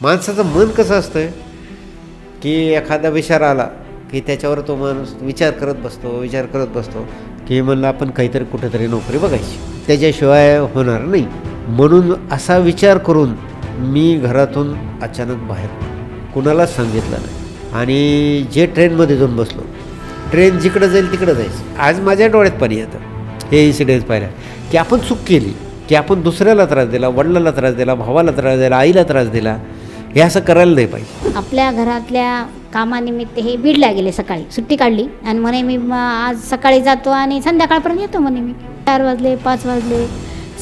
माणसाचं मन कसं असतं की एखादा विचार आला की त्याच्यावर तो माणूस विचार करत बसतो की म्हणलं आपण काहीतरी कुठेतरी नोकरी बघायची, त्याच्याशिवाय होणार नाही. म्हणून असा विचार करून मी घरातून अचानक बाहेर कुणालाच सांगितलं नाही आणि जे ट्रेनमध्ये जाऊन बसलो, ट्रेन जिकडं जाईल तिकडं जायचं. आज माझ्या डोळ्यात पाणी येतं हे इन्सिडेंट्स पाहिल्या की आपण चूक केली, की आपण दुसऱ्याला त्रास दिला, वडिलाला त्रास दिला, भावाला त्रास दिला, आईला त्रास दिला. हे असं करायला नाही पाहिजे. आपल्या घरातल्या कामानिमित्त हे बीडला गेले, सकाळी सुट्टी काढली आणि म्हणे मी आज सकाळी जातो आणि संध्याकाळपर्यंत येतो म्हणे. मी 4 वाजले, 5 वाजले,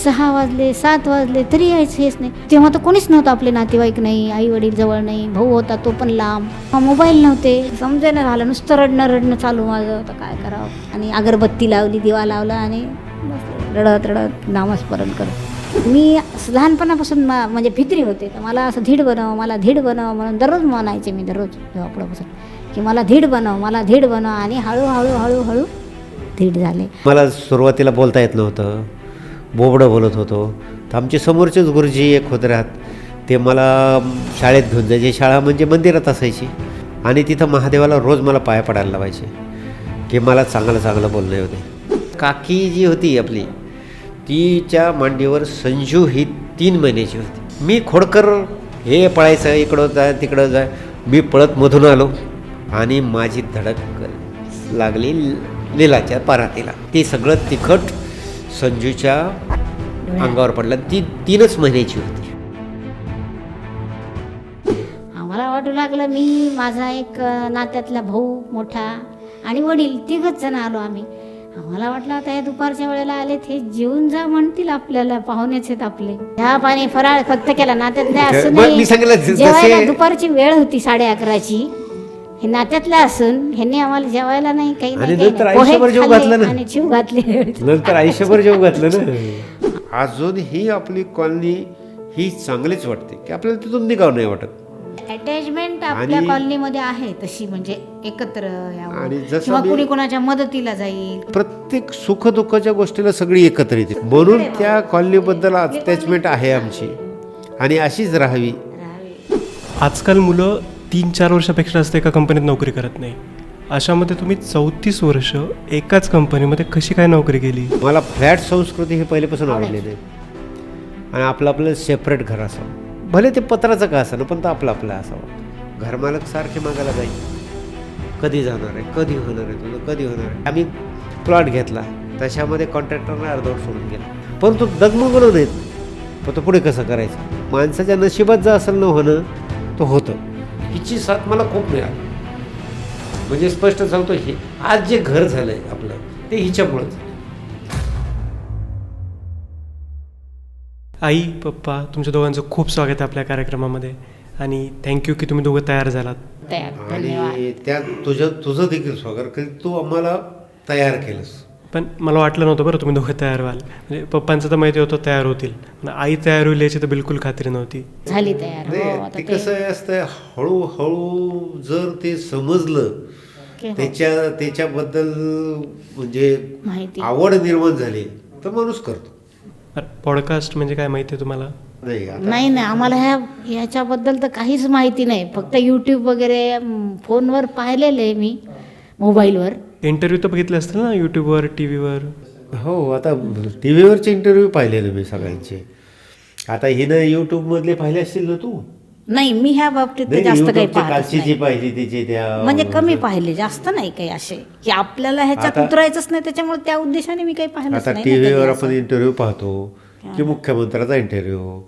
6 वाजले, 7 वाजले, तरी यायचं हेच नाही. तेव्हा तर कोणीच नव्हतं, आपले नातेवाईक नाही, आई वडील जवळ नाही, भाऊ होता तो पण लांब, मोबाईल नव्हते, समजेना झालं. नुसतं रडणं चालू माझं, तर काय करावं. आणि अगरबत्ती लावली, दिवा लावला आणि बसले रडत नामस्मरण करत. मी लहानपणापासून म्हणजे भित्री होते, तर मला असं धीड बनव म्हणून दररोज म्हणायचे मी, दररोज झोपड्यापासून की मला धीड बनव. आणि हळूहळू धीड झाले. मला सुरुवातीला बोलता येत नव्हतं, बोबडं बोलत होतो. तर आमचे समोरचेच गुरुजी एक होते राहत, ते मला शाळेत घेऊन जायचे. शाळा म्हणजे मंदिरात असायची आणि तिथं महादेवाला रोज मला पाया पडायला लावायचे की मला चांगलं बोलणे होते. काकी जी होती आपली, तिच्या मांडीवर संजू ही 3 महिन्याची होती. मी खोडकर हे पळायचं, इकडं जाय तिकडं जाय. मी पळत मधून आलो आणि माझी धडक लागली लिलाच्या पारातीला. ती सगळं तिखट संजूच्या अंगावर पडलं. ती 3च महिन्याची होती. आम्हाला वाटू लागलं, मी माझा एक नात्यातला भाऊ मोठा आणि वडील 3घच जण आलो आम्ही. आम्हाला वाटलं आता या दुपारच्या वेळेला आले, ते जेवून जा म्हणतील, आपल्याला पाहुणेच आहेत आपले. चहा पाणी फराळ फक्त केला. नात्यातले असून जेवायला दुपारची वेळ होती 11:30ची. हे नात्यातलं असून ह्यांनी आम्हाला जेवायला नाही, काही नाही, आयुष्यभर जेव घातलं ना, आणि जीव घातले. नंतर आयुष्यभर जेव घातलं ना. अजून ही आपली कॉलनी ही चांगलीच वाटते की आपल्याला तिथून निघावं नाही वाटत. अटॅचमेंट आपल्या कॉलनीमध्ये आहे तशी, म्हणजे एकत्र यावं आणि किंवा कुणी कोणाच्या मदतीला जाईल. प्रत्येक सुखदुःखाच्या गोष्टीला सगळी एकत्र येते. म्हणून त्या कॉलनीबद्दल अटॅचमेंट आहे आमची आणि अशीच राहावी. आजकाल मुलं 3-4 वर्षापेक्षा जास्त एका कंपनीत नोकरी करत नाही. अशामध्ये तुम्ही 34 वर्ष एकाच कंपनीमध्ये कशी काय नोकरी केली? मला फ्लॅट संस्कृती ही पहिल्यापासून आवडली नाही आणि आपलं सेपरेट घर असावं. भले ते पत्राचं का असावं, पण तो आपलं असावं. घरमालक सारखे मागायला जाईल, कधी जाणार आहे, कधी होणार आहे तुझं, कधी होणार आहे. आम्ही प्लॉट घेतला, त्याच्यामध्ये कॉन्ट्रॅक्टरने अर्धवट सोडून गेला. परंतु डगमगलो नाहीत, पण तो पुढे कसं करायचं. माणसाच्या नशिबात जर असेल न होणं तो होतं. हिची साथ मला खूप मिळाली. म्हणजे स्पष्ट सांगतो, हे आज जे घर झालंय आपलं ते हिच्यामुळं झालं. आई, पप्पा, तुमच्या दोघांचं खूप स्वागत आहे आपल्या कार्यक्रमामध्ये आणि थँक्यू की तुम्ही दोघं तयार झालात. आणि त्यात तुझं देखील स्वागत, की तू आम्हाला तयार केलंस. पण मला वाटलं नव्हतं बरं तुम्ही दोघं तयार व्हाल. म्हणजे पप्पांचं तर माहिती होतं तयार होतील, पण आई तयार होईल याची तर बिलकुल खात्री नव्हती. झाली तयार. ते कसं असतं, हळूहळू जर ते समजलं, त्याच्याबद्दल म्हणजे आवड निर्माण झाली तर माणूस करतो. पॉडकास्ट म्हणजे काय माहिती आहे तुम्हाला? नाही, आम्हाला ह्याच्याबद्दल तर काहीच माहिती नाही. फक्त यूट्यूब वगैरे फोनवर पाहिलेलं आहे मी, मोबाईलवर. इंटरव्ह्यू तर बघितले असतील ना यूट्यूबवर, टी व्हीवर? हो, आता टी व्हीवरचे इंटरव्ह्यू पाहिलेले मी सगळ्यांचे. आता हिनं यूट्यूबमधले पाहिले असतील ना तू? नाही, मी ह्या बाबतीत जास्त काही पाहिली तिचे त्या म्हणजे कमी पाहिले, जास्त नाही काही असे की आपल्याला ह्याच्यात उतरायचंच नाही, त्याच्यामुळे त्या उद्देशाने मी काही पाहिलं. आता टी व्हीवर आपण इंटरव्ह्यू पाहतो की मुख्यमंत्र्याचा इंटरव्ह्यू,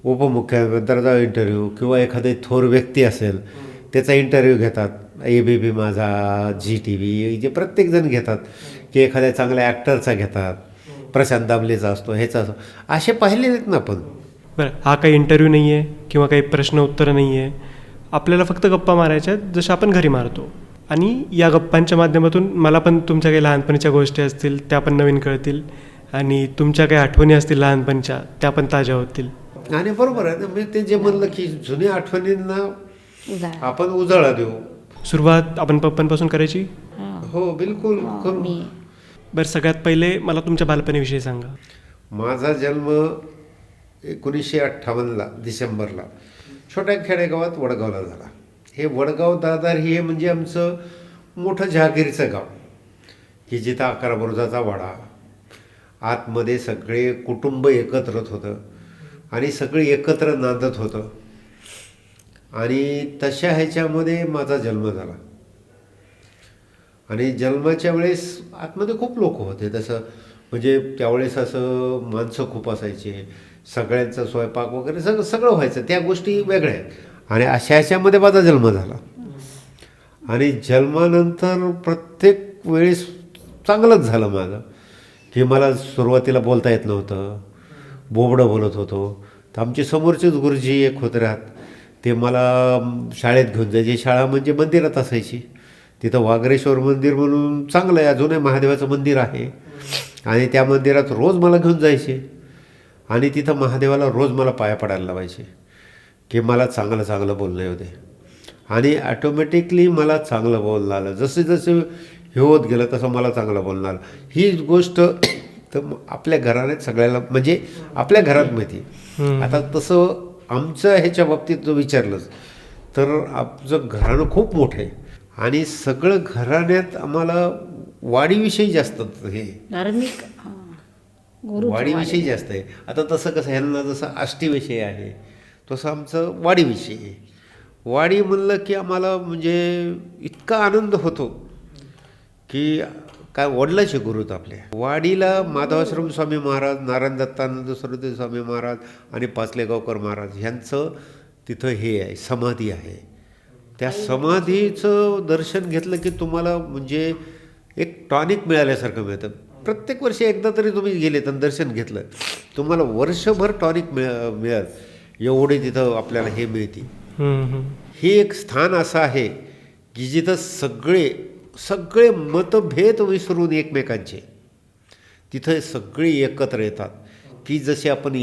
उपमुख्यमंत्र्याचा इंटरव्ह्यू किंवा एखादी थोर व्यक्ती असेल त्याचा इंटरव्ह्यू घेतात. ABP माझा, ZTV, जे प्रत्येकजण घेतात की एखाद्या चांगल्या ॲक्टरचा घेतात, प्रशांत दामलेचा असतो, ह्याचा असतो, असे पाहिले नाहीत ना आपण. बरं, हा काही इंटरव्ह्यू नाही आहे किंवा काही प्रश्न उत्तरं नाही आहे. आपल्याला फक्त गप्पा मारायच्या जशा आपण घरी मारतो. आणि या गप्पांच्या माध्यमातून मला पण तुमच्या काही लहानपणीच्या गोष्टी असतील त्या पण नवीन कळतील आणि तुमच्या काही आठवणी असतील लहानपणीच्या त्या पण ताज्या होतील. आणि बरोबर आहे ना, मी ते जे म्हणलं की जुन्या आठवणींना आपण उजाळा देऊ. सुरुवात आपण पप्पांपासून करायची? हो, बिलकुल करू. बरं, सगळ्यात पहिले मला तुमच्या बालपणीविषयी सांगा. माझा जन्म 1958 डिसेंबरला छोट्या खेडेगावात वडगावला झाला. हे वडगाव दादर हे म्हणजे आमचं मोठं जहागिरीचं गाव की जिथं 11 बुरुजाचा वाडा, आतमध्ये सगळे कुटुंब एकत्रत होतं आणि सगळे एकत्र नांदत होतं. आणि तशा ह्याच्यामध्ये माझा जन्म झाला. आणि जन्माच्या वेळेस आतमध्ये खूप लोक होते. तसं म्हणजे त्यावेळेस असं माणसं खूप असायचे, सगळ्यांचा स्वयंपाक वगैरे सगळं सगळं व्हायचं, त्या गोष्टी वेगळ्या आहेत. आणि अशा ह्याच्यामध्ये माझा जन्म झाला. आणि जन्मानंतर प्रत्येक वेळेस चांगलंच झालं माझं, की मला सुरुवातीला बोलता येत नव्हतं, बोबडं बोलत होतो. तर आमचे समोरचेच गुरुजी एक होते राहत, ते मला शाळेत घेऊन जायचे. शाळा म्हणजे मंदिरात असायची. तिथं वागरेश्वर मंदिर म्हणून चांगलं आहे, अजूनही महादेवाचं मंदिर आहे. आणि त्या मंदिरात रोज मला घेऊन जायचे आणि तिथं महादेवाला रोज मला पाया पडायला लावायचे की मला चांगलं चांगलं बोलणं येऊ दे. आणि ॲटोमॅटिकली मला चांगलं बोलणं आलं. जसे जसे हे होत गेलं तसं मला चांगलं बोलणं आलं. ही गोष्ट तर आपल्या घराने सगळ्याला म्हणजे आपल्या घरात माहिती. आता तसं आमचं ह्याच्या बाबतीत जो विचारलंच तर आमचं घराणं खूप मोठं आहे आणि सगळं घराण्यात आम्हाला वाडीविषयी जास्त हे धार्मिक वाडीविषयी जास्त आहे. आता तसं कसं ह्यांना जसं आष्टीविषयी आहे तसं आमचं वाडीविषयी आहे. वाडी म्हणलं की आम्हाला म्हणजे इतका आनंद होतो की काय वडिलाचे गुरु आहेत आपल्या. वाडीला माधवाश्रम स्वामी महाराज, नारायण दत्तानंद सरस्वती स्वामी महाराज आणि पाचलेगावकर महाराज ह्यांचं तिथं हे आहे, समाधी आहे. त्या समाधीचं दर्शन घेतलं की तुम्हाला म्हणजे एक टॉनिक मिळाल्यासारखं मिळतं. प्रत्येक वर्षी एकदा तरी तुम्ही गेलेत आणि दर्शन घेतलं तुम्हाला वर्षभर टॉनिक मिळेल एवढे तिथं आपल्याला हे मिळते. हे एक स्थान असं आहे की जिथं सगळे मतभेद विसरून एकमेकांचे तिथं सगळे एकत्र येतात की जसे आपण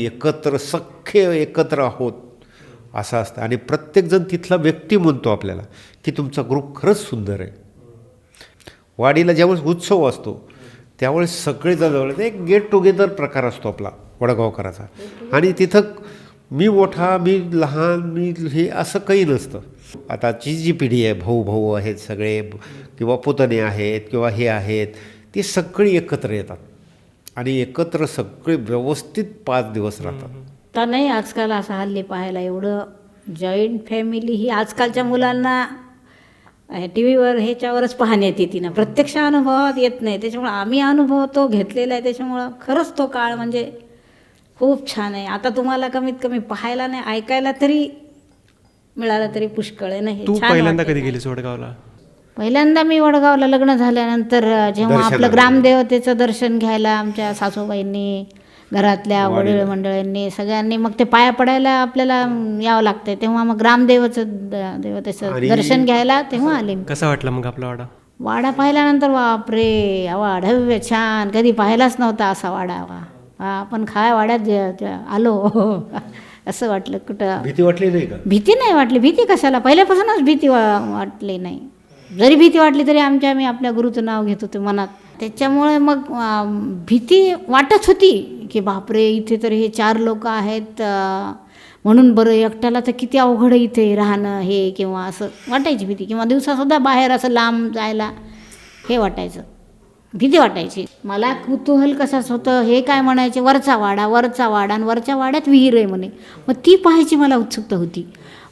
सख्खे एकत्र आहोत असं असतं. आणि प्रत्येकजण तिथला व्यक्ती म्हणतो आपल्याला की तुमचा ग्रुप खरंच सुंदर आहे. वाडीला ज्यावेळेस उत्सव असतो त्यावेळेस सगळेजण जवळ एक गेट टुगेदर प्रकार असतो आपला वडगावकराचा. आणि तिथं मी मोठा, मी लहान, मी हे असं काही नसतं. आताची जी पिढी आहे, भाऊ आहेत सगळे किंवा पुतणे आहेत किंवा हे आहेत, ते सगळे एकत्र येतात आणि एकत्र सगळे व्यवस्थित 5 दिवस राहतात. तर नाही आजकाल असं हल्ली पाहायला एवढं जॉईंट फॅमिली ही आजकालच्या मुलांना टी व्हीवर ह्याच्यावरच पाहण्यात येते ना, प्रत्यक्ष अनुभवात येत नाही. त्याच्यामुळं आम्ही अनुभव तो घेतलेला आहे. त्याच्यामुळं खरंच तो काळ म्हणजे खूप छान आहे. आता तुम्हाला कमीत कमी पाहायला नाही, ऐकायला तरी मिळालं तरी पुष्कळ आहे. नाही तू पहिल्यांदा कधी गेलीस वडगावला? पहिल्यांदा मी वडगावला लग्न झाल्यानंतर जेव्हा आपलं ग्रामदेवतेचं दर्शन घ्यायला आमच्या सासूबाईंनी, घरातल्या वडील मंडळींनी सगळ्यांनी मग ते पाया पडायला आपल्याला यावं लागतंय, तेव्हा मग देवतेचं दर्शन घ्यायला तेव्हा आले. कसा वाटला मग आपला वाडा? वाडा पाहिल्यानंतर बापरे, वाढव्य छान, कधी पाहिलाच नव्हता असा वाडा. आपण वाड्यात आलो असं वाटलं. कुठं भीती वाटली नाही का? भीती नाही वाटली. भीती कशाला, पहिल्यापासूनच भीती वाटली नाही. जरी भीती वाटली तरी आम्ही आपल्या गुरुचं नाव घेत होते मनात. त्याच्यामुळे मग भीती वाटत होती की बापरे, इथे तर हे 4 लोक आहेत म्हणून बरं, एकट्याला तर किती अवघड इथे राहणं हे, किंवा असं वाटायची भीती. किंवा दिवसासुद्धा बाहेर असं लांब जायला हे वाटायचं, भीती वाटायची. मला कुतूहल कशाच होतं, हे काय म्हणायचे, वरचा वाडा आणि वरच्या वाड्यात विहीर आहे म्हणे. मग ती पाहायची मला उत्सुकता होती.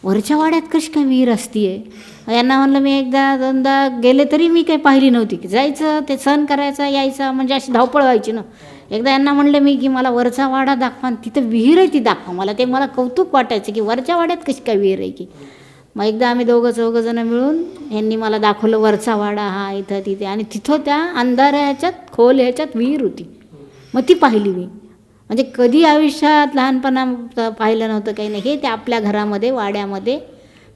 वरच्या वाड्यात कशी काय विहीर असते. यांना म्हणलं, मी एकदा 2दा गेले तरी मी काही पाहिली नव्हती. की जायचं ते सण करायचा यायचा, म्हणजे अशी धावपळ व्हायची ना. एकदा यांना म्हणलं मी की मला वरचा वाडा दाखवा, तिथं विहीर आहे ती दाखवा मला. ते मला कौतुक वाटायचं की वरच्या वाड्यात कशी काय विहीर आहे की. मग एकदा आम्ही 2-4 मिळून यांनी मला दाखवलं वरचा वाडा हा इथं तिथे. आणि तिथं त्या अंधाऱ्या ह्याच्यात खोल ह्याच्यात विहीर होती. मग ती पाहिली मी. म्हणजे कधी आयुष्यात लहानपणात पाहिलं नव्हतं, काही नाही. हे ते आपल्या घरामध्ये वाड्यामध्ये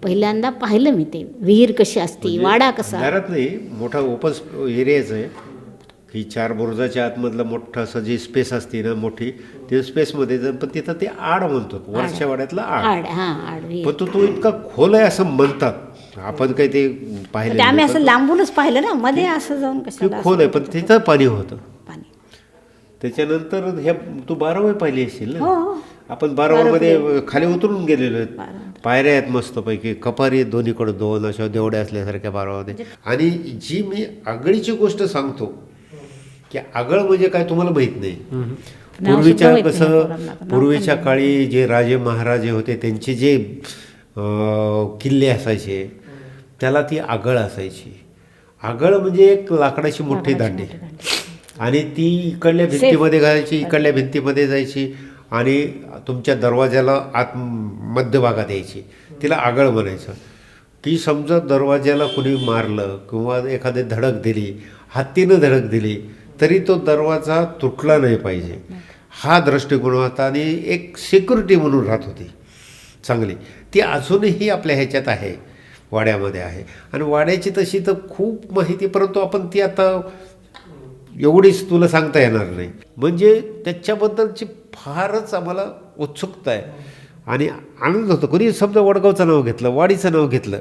पहिल्यांदा पाहिलं मी, ते विहीर कशी असते, वाडा कसा. घरात नाही, मोठा ओपन एरियाच आहे की 4 बुरुजाच्या आतमधलं मोठं असं जी स्पेस असते ना मोठी, ते स्पेसमध्ये पण तिथं ते आड म्हणतो, वरच्या वाड्यातला आड. पण तो इतका खोल आहे असं म्हणतात. आपण काही ते पाहिलं आम्ही असं लांबूनच पाहिलं ना, मध्ये असं जाऊन कसं खोल आहे. पण तिथं पाणी होतं. पाणी त्याच्यानंतर ह्या तू 12वी पाहिली असेल ना. हो. आपण 12वीमध्ये खाली उतरून गेलेलो आहेत. पायऱ्या आहेत मस्तपैकी, कपारी दोन्हीकडे दोन अशा देवड्या असल्यासारख्या बारामध्ये. आणि जी मी आगळीची गोष्ट सांगतो की आगळ म्हणजे काय तुम्हाला माहीत नाही. पूर्वीच्या पूर्वीच्या काळी जे राजे महाराजे होते त्यांचे जे किल्ले असायचे त्याला ती आगळ असायची. आगळ म्हणजे एक लाकडाची मोठी दांडी आणि ती इकडल्या भिंतीमध्ये घालायची, इकडल्या भिंतीमध्ये जायची आणि तुमच्या दरवाजाला आत मध्यभागात यायची. तिला आगळ म्हणायचं. की समजा दरवाजाला कुणी मारलं किंवा एखादी धडक दिली, हत्तीनं धडक दिली तरी तो दरवाजा तुटला नाही पाहिजे हा दृष्टिकोन होता आणि एक सिक्युरिटी म्हणून राहत होती चांगली. ती अजूनही आपल्या ह्याच्यात आहे, वाड्यामध्ये आहे. आणि वाड्याची तशी तर खूप माहिती, परंतु आपण ती आता एवढीच तुला सांगता येणार नाही. म्हणजे त्याच्याबद्दलची फारच आम्हाला उत्सुकता आहे आणि आनंद होतो. कोणी समजा वडगावचं नाव घेतलं, वाडीचं नाव घेतलं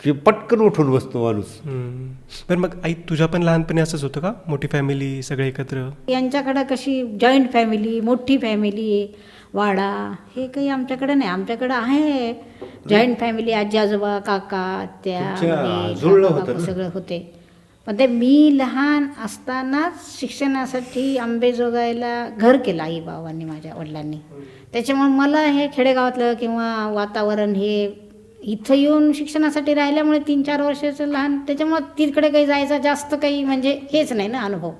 की पटकन उठून बसतो माणूस. पण मग आई तुझ्या पण लहानपणी असंच होतं का, मोठी फॅमिली सगळे एकत्र? यांच्याकडं कशी जॉईंट फॅमिली, मोठी फॅमिली, वाडा हे काही आमच्याकडे नाही. आमच्याकडं आहे जॉईंट फॅमिली, आजी आजोबा, काका, आत्या, जुळलं होतं ना? सगळं होते. पण ते मी लहान असतानाच शिक्षणासाठी अंबेजोगाईला घर केलं आई बाबांनी, माझ्या वडिलांनी. त्याच्यामुळे मला हे खेडेगावातलं किंवा वातावरण हे इथं येऊन शिक्षणासाठी राहिल्यामुळे 3-4 वर्षाचं लहान, त्याच्यामुळं तिकडे काही जायचं जास्त काही म्हणजे हेच नाही ना अनुभव.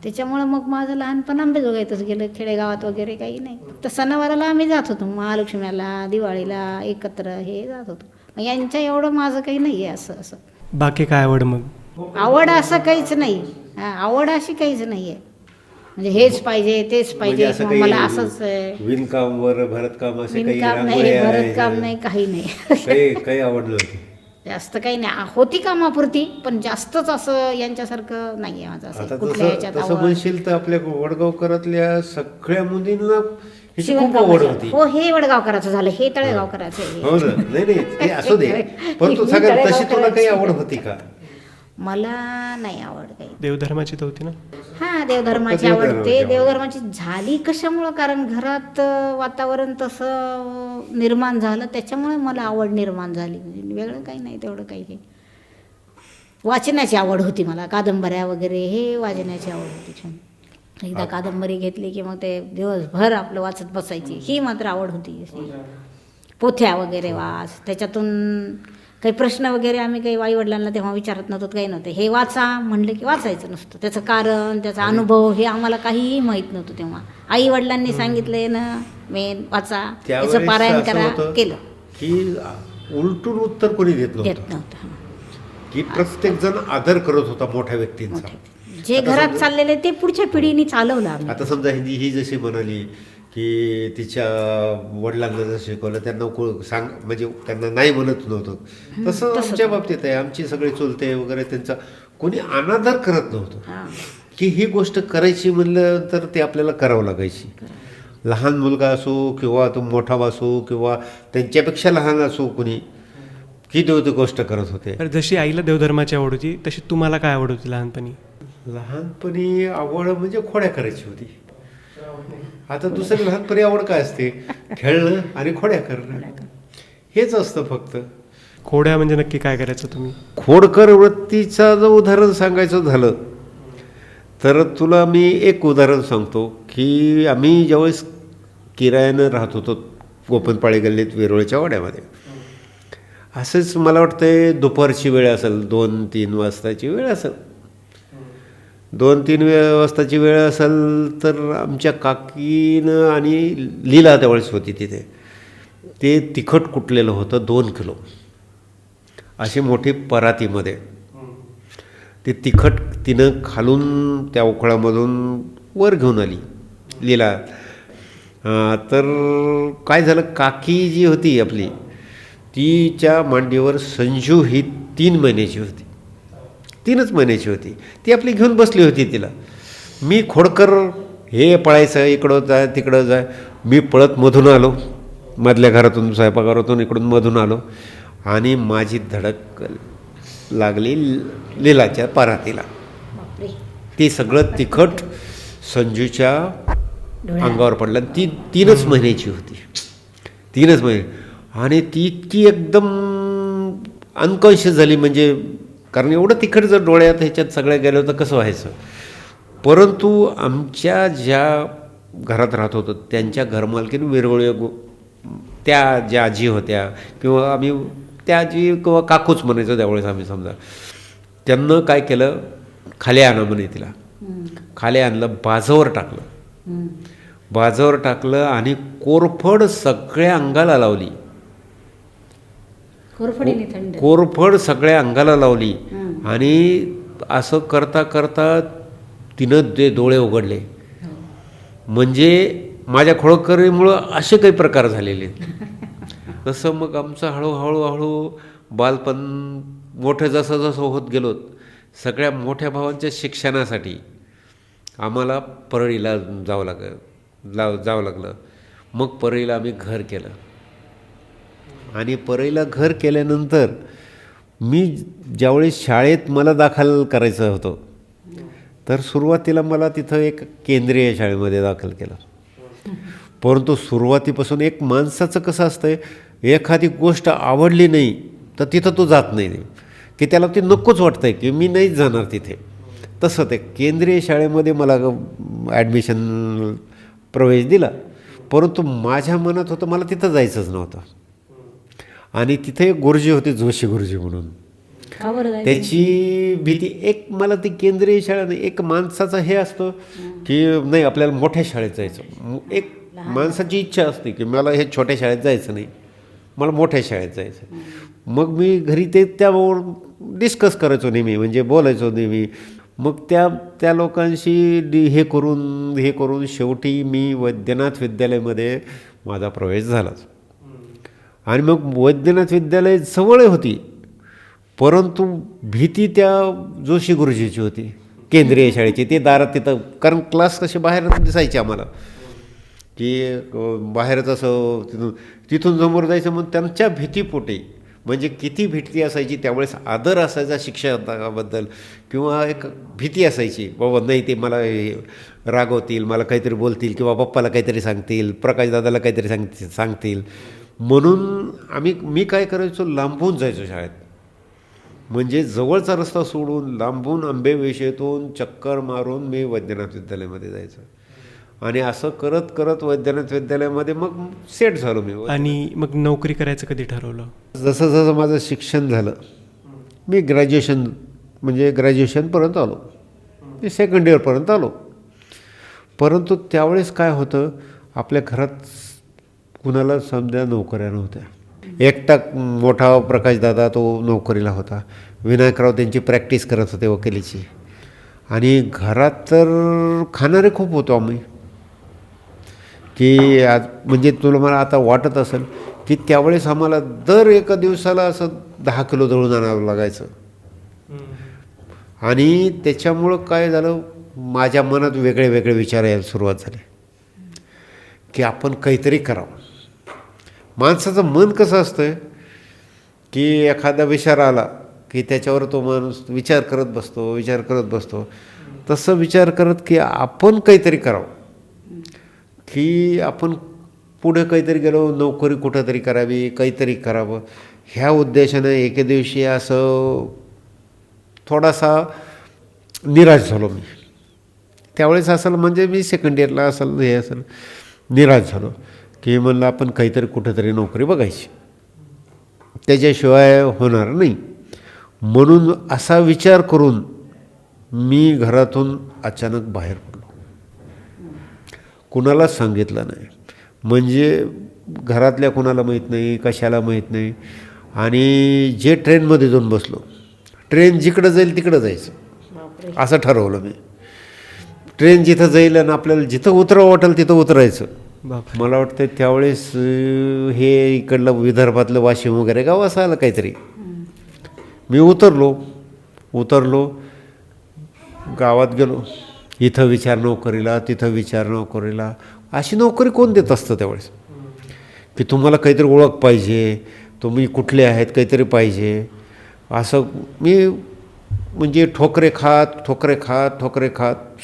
त्याच्यामुळं मग माझं लहानपण अंबेजोगाईतच गेलं, खेडेगावात वगैरे काही नाही. फक्त सणावाराला आम्ही जात होतो, महालक्ष्मीला, दिवाळीला एकत्र हे जात होतो. मग यांच्या एवढं माझं काही नाही आहे असं. बाकी काय आवड मग? आवड असं काहीच नाही. आवड अशी काहीच नाही आहे म्हणजे हेच पाहिजे तेच पाहिजे किंवा मला असंच विणकाम वर भरतकाम असे काही विणकाम नाही, भरतकाम नाही, काही नाही. काही आवडलं होती जास्त काही नाही. होती कामापुरती, पण जास्तच असं यांच्यासारखं नाही आहे माझं. असं कुठल्या ह्याच्यात तसं आवड. म्हणशील तर आपल्या वडगावकरातल्या सगळ्या मुलींना ह्याची खूप आवड होती. हो, हे वडगावकराचं झालं, हे तळेगावकराचं आहे. हो ना. नाही ते असू दे, परंतु सगळ्यात तशी तुला काही आवड होती का? मला नाही आवड काही. देवधर्माची तर होती ना? हा, देवधर्माची आवडते. देवधर्माची झाली कशामुळं, कारण घरात वातावरण तसं निर्माण झालं त्याच्यामुळे मला आवड निर्माण झाली. वेगळं काही नाही, तेवढं काही नाही. वाचनाची आवड होती मला, कादंबऱ्या वगैरे हे वाचनाची आवड होती छान. एकदा कादंबरी घेतली की मग ते दिवसभर आपलं वाचत बसायची, ही मात्र आवड होती. पोथ्या वगैरे वाच, त्याच्यातून काही प्रश्न वगैरे आम्ही काही आईवडिलांना तेव्हा विचारत नव्हतो, काही नव्हते. हे वाचा म्हणलं की वाचायचं नुसतं. त्याचं कारण, त्याचा अनुभव हे आम्हाला काहीही माहीत नव्हतं तेव्हा. आईवडिलांनी सांगितलं ना मेन वाचा, त्याचं पारायण करा, केलं की उलटून उत्तर कोणी देत नव्हतं. की प्रत्येक जण आदर करत होता मोठ्या व्यक्तींचा. जे घरात चाललेले ते पुढच्या पिढीने चालवलं आम्ही. आता समजा ही जशी म्हणाली की तिच्या वडिलांना जसं शिकवलं त्यांना सांग, म्हणजे त्यांना नाही म्हणत नव्हतं, तसं आमच्या बाबतीत आहे. आमची सगळे चुलते वगैरे त्यांचा कोणी अनादर करत नव्हतं. की ही गोष्ट करायची म्हणलं तर ते आपल्याला करावं लागायची. लहान मुलगा असो किंवा तो मोठा असो किंवा त्यांच्यापेक्षा लहान असो कोणी, की ती गोष्ट करत होते. जशी आईला देवधर्माची आवड होती तशी तुम्हाला काय आवड होती लहानपणी? लहानपणी आवड म्हणजे खोड्या करायची होती. आता दुसरी लहानपणी आवड काय असते? खेळणं आणि खोड्या करणं, हेच असतं फक्त. खोड्या म्हणजे नक्की काय करायचं तुम्ही? खोडकर वृत्तीचं जर उदाहरण सांगायचं झालं तर तुला मी एक उदाहरण सांगतो की आम्ही ज्यावेळेस किरायानं राहत होतो गोपनपाळी गल्लीत वेरूळच्या वाड्यामध्ये, असंच मला वाटतं दुपारची वेळ असेल, 2-3 वाजताची वेळ असेल. 2-3 वाजताची वेळ असेल तर आमच्या काकीनं आणि लीला त्यावेळेस होती तिथे, ते तिखट कुटलेलं होतं 2 किलो अशी मोठी परातीमध्ये. ते तिखट तिनं खालून त्या उकळामधून वर घेऊन आली लीला. तर काय झालं, काकी जी होती आपली तिच्या मांडीवर संजू ही 3 महिन्याची होती, 3च महिन्याची होती. ती आपली घेऊन बसली होती तिला. मी खोडकर हे पळायचं, इकडं जाय तिकडं जाय. मी पळत मधून आलो, मधल्या घरातून स्वयंपाकघरातून इकडून मधून आलो आणि माझी धडक लागली लीलाच्या परातीला. ती सगळं तिखट संजूच्या अंगावर पडलं. ती 3च महिन्याची होती, 3च महिने. आणि ती इतकी एकदम अनकॉन्शियस झाली, म्हणजे कारण एवढं तिखट जर डोळ्यात ह्याच्यात सगळ्या गेलं तर कसं व्हायचं. परंतु आमच्या ज्या घरात राहत होतो त्यांच्या घरमालकीन वेगवेगळ्या त्या ज्या आजी होत्या किंवा आम्ही त्या आजी किंवा काकूच म्हणायचो त्यावेळेस आम्ही, समजा त्यांना काय केलं, खाली आणा म्हणे तिला. खाली आणलं, बाजावर टाकलं. बाजावर टाकलं आणि कोरफड सगळ्या अंगाला लावली. कोरफड सगळ्या अंगाला लावली. आणि असं करता करता तिनं ते डोळे उघडले. म्हणजे माझ्या खोळकरीमुळं असे काही प्रकार झालेले. तसं मग आमचं हळूहळू बालपण मोठं जसं जसं होत गेलो, सगळ्या मोठ्या भावांच्या शिक्षणासाठी आम्हाला परळीला जावं लागलं. मग परळीला आम्ही घर केलं. आणि परळीला घर केल्यानंतर मी ज्यावेळेस शाळेत मला दाखल करायचं होतं, तर सुरुवातीला मला तिथं एक केंद्रीय शाळेमध्ये दाखल केलं. परंतु सुरुवातीपासून एक माणसाचं कसं असतं, एखादी गोष्ट आवडली नाही तर तिथं तो जात नाही, की त्याला ते नकोच वाटतं आहे की मी नाहीच जाणार तिथे. तसं ते केंद्रीय शाळेमध्ये मला ॲडमिशन प्रवेश दिला. परंतु माझ्या मनात होतं मला तिथं जायचंच नव्हतं. आणि तिथे एक गुरुजी होते, जोशी गुरुजी म्हणून. त्याची भीती, एक मला ती केंद्रीय शाळा नाही, एक माणसाचा हे असतं की नाही आपल्याला मोठ्या शाळेत जायचं. एक माणसाची इच्छा असते की मला हे छोट्या शाळेत जायचं नाही, मला मोठ्या शाळेत जायचं. मग मी घरी ते त्यावर डिस्कस करायचो नेहमी, म्हणजे बोलायचो नेहमी. मग त्या लोकांशी हे करून शेवटी मी वैद्यनाथ विद्यालयामध्ये माझा प्रवेश झालाच. आणि मग वैद्यनाथ विद्यालय जवळ होती, परंतु भीती त्या जोशी गुरुजीची होती, केंद्रीय शाळेची. ते दारात तिथं, कारण क्लास कसे बाहेर दिसायचे आम्हाला, की बाहेरच असं तिथून समोर जायचं. मग त्यांच्या भीतीपोटी, म्हणजे किती भीती असायची त्यावेळेस, आदर असायचा शिक्षकाबद्दल किंवा एक भीती असायची, बाबा नाही ते मला रागवतील, मला काहीतरी बोलतील किंवा पप्पाला काहीतरी सांगतील, प्रकाशदादाला काहीतरी सांगतील. म्हणून मी काय करायचो, लांबून जायचो शाळेत. म्हणजे जवळचा रस्ता सोडून लांबून आंबेवेशेतून चक्कर मारून मी वैद्यनाथ विद्यालयामध्ये जायचो. आणि असं करत करत वैद्यनाथ विद्यालयामध्ये मग सेट झालो मी. आणि मग नोकरी करायचं कधी ठरवलं? जसं जसं माझं शिक्षण झालं, मी ग्रॅज्युएशनपर्यंत आलो, मी सेकंड इयरपर्यंत आलो. परंतु त्यावेळेस काय होतं, आपल्या घरात कुणाला समजा नोकऱ्या नव्हत्या. एकटा मोठा प्रकाशदादा तो नोकरीला होता, विनायकराव त्यांची प्रॅक्टिस करत होते वकिलीची. आणि घरात तर खाणारे खूप होतो आम्ही, की आज म्हणजे मला आता वाटत असेल की त्यावेळेस आम्हाला दर एका दिवसाला असं 10 किलो दळून आणावं लागायचं. आणि त्याच्यामुळं काय झालं, माझ्या मनात वेगळे वेगळे विचार यायला सुरुवात झाली की आपण काहीतरी करावं. माणसाचं मन कसं असतं की एखादा विचार आला की त्याच्यावर तो माणूस विचार करत बसतो. तसं विचार करत की आपण काहीतरी करावं, की आपण पुढे काहीतरी गेलो, नोकरी कुठंतरी करावी, काहीतरी करावं, ह्या उद्देशानं एके दिवशी असं थोडासा निराश झालो मी. त्यावेळेस असेल, म्हणजे मी सेकंड इयरला असेल निराश झालो की म्हणलं आपण काहीतरी कुठंतरी नोकरी बघायची, त्याच्याशिवाय होणार नाही. म्हणून असा विचार करून मी घरातून अचानक बाहेर पडलो. कुणाला सांगितलं नाही, म्हणजे घरातल्या कुणाला माहीत नाही, कशाला माहीत नाही. आणि जे ट्रेनमध्ये जाऊन बसलो, ट्रेन जिकडं जाईल तिकडं जायचं असं ठरवलं मी. ट्रेन जिथं जाईल आणि आपल्याला जिथं उतरावं वाटेल तिथं उतरायचं. मला वाटतं त्यावेळेस हे इकडलं विदर्भातलं वाशिम वगैरे गाव असं आलं काहीतरी. मी उतरलो गावात गेलो, इथं विचार नोकरीला, तिथं विचार नोकरीला. अशी नोकरी कोण देत असतं त्यावेळेस, की तुम्हाला काहीतरी ओळख पाहिजे, तुम्ही कुठले आहेत काहीतरी पाहिजे. असं मी म्हणजे ठोकरे खात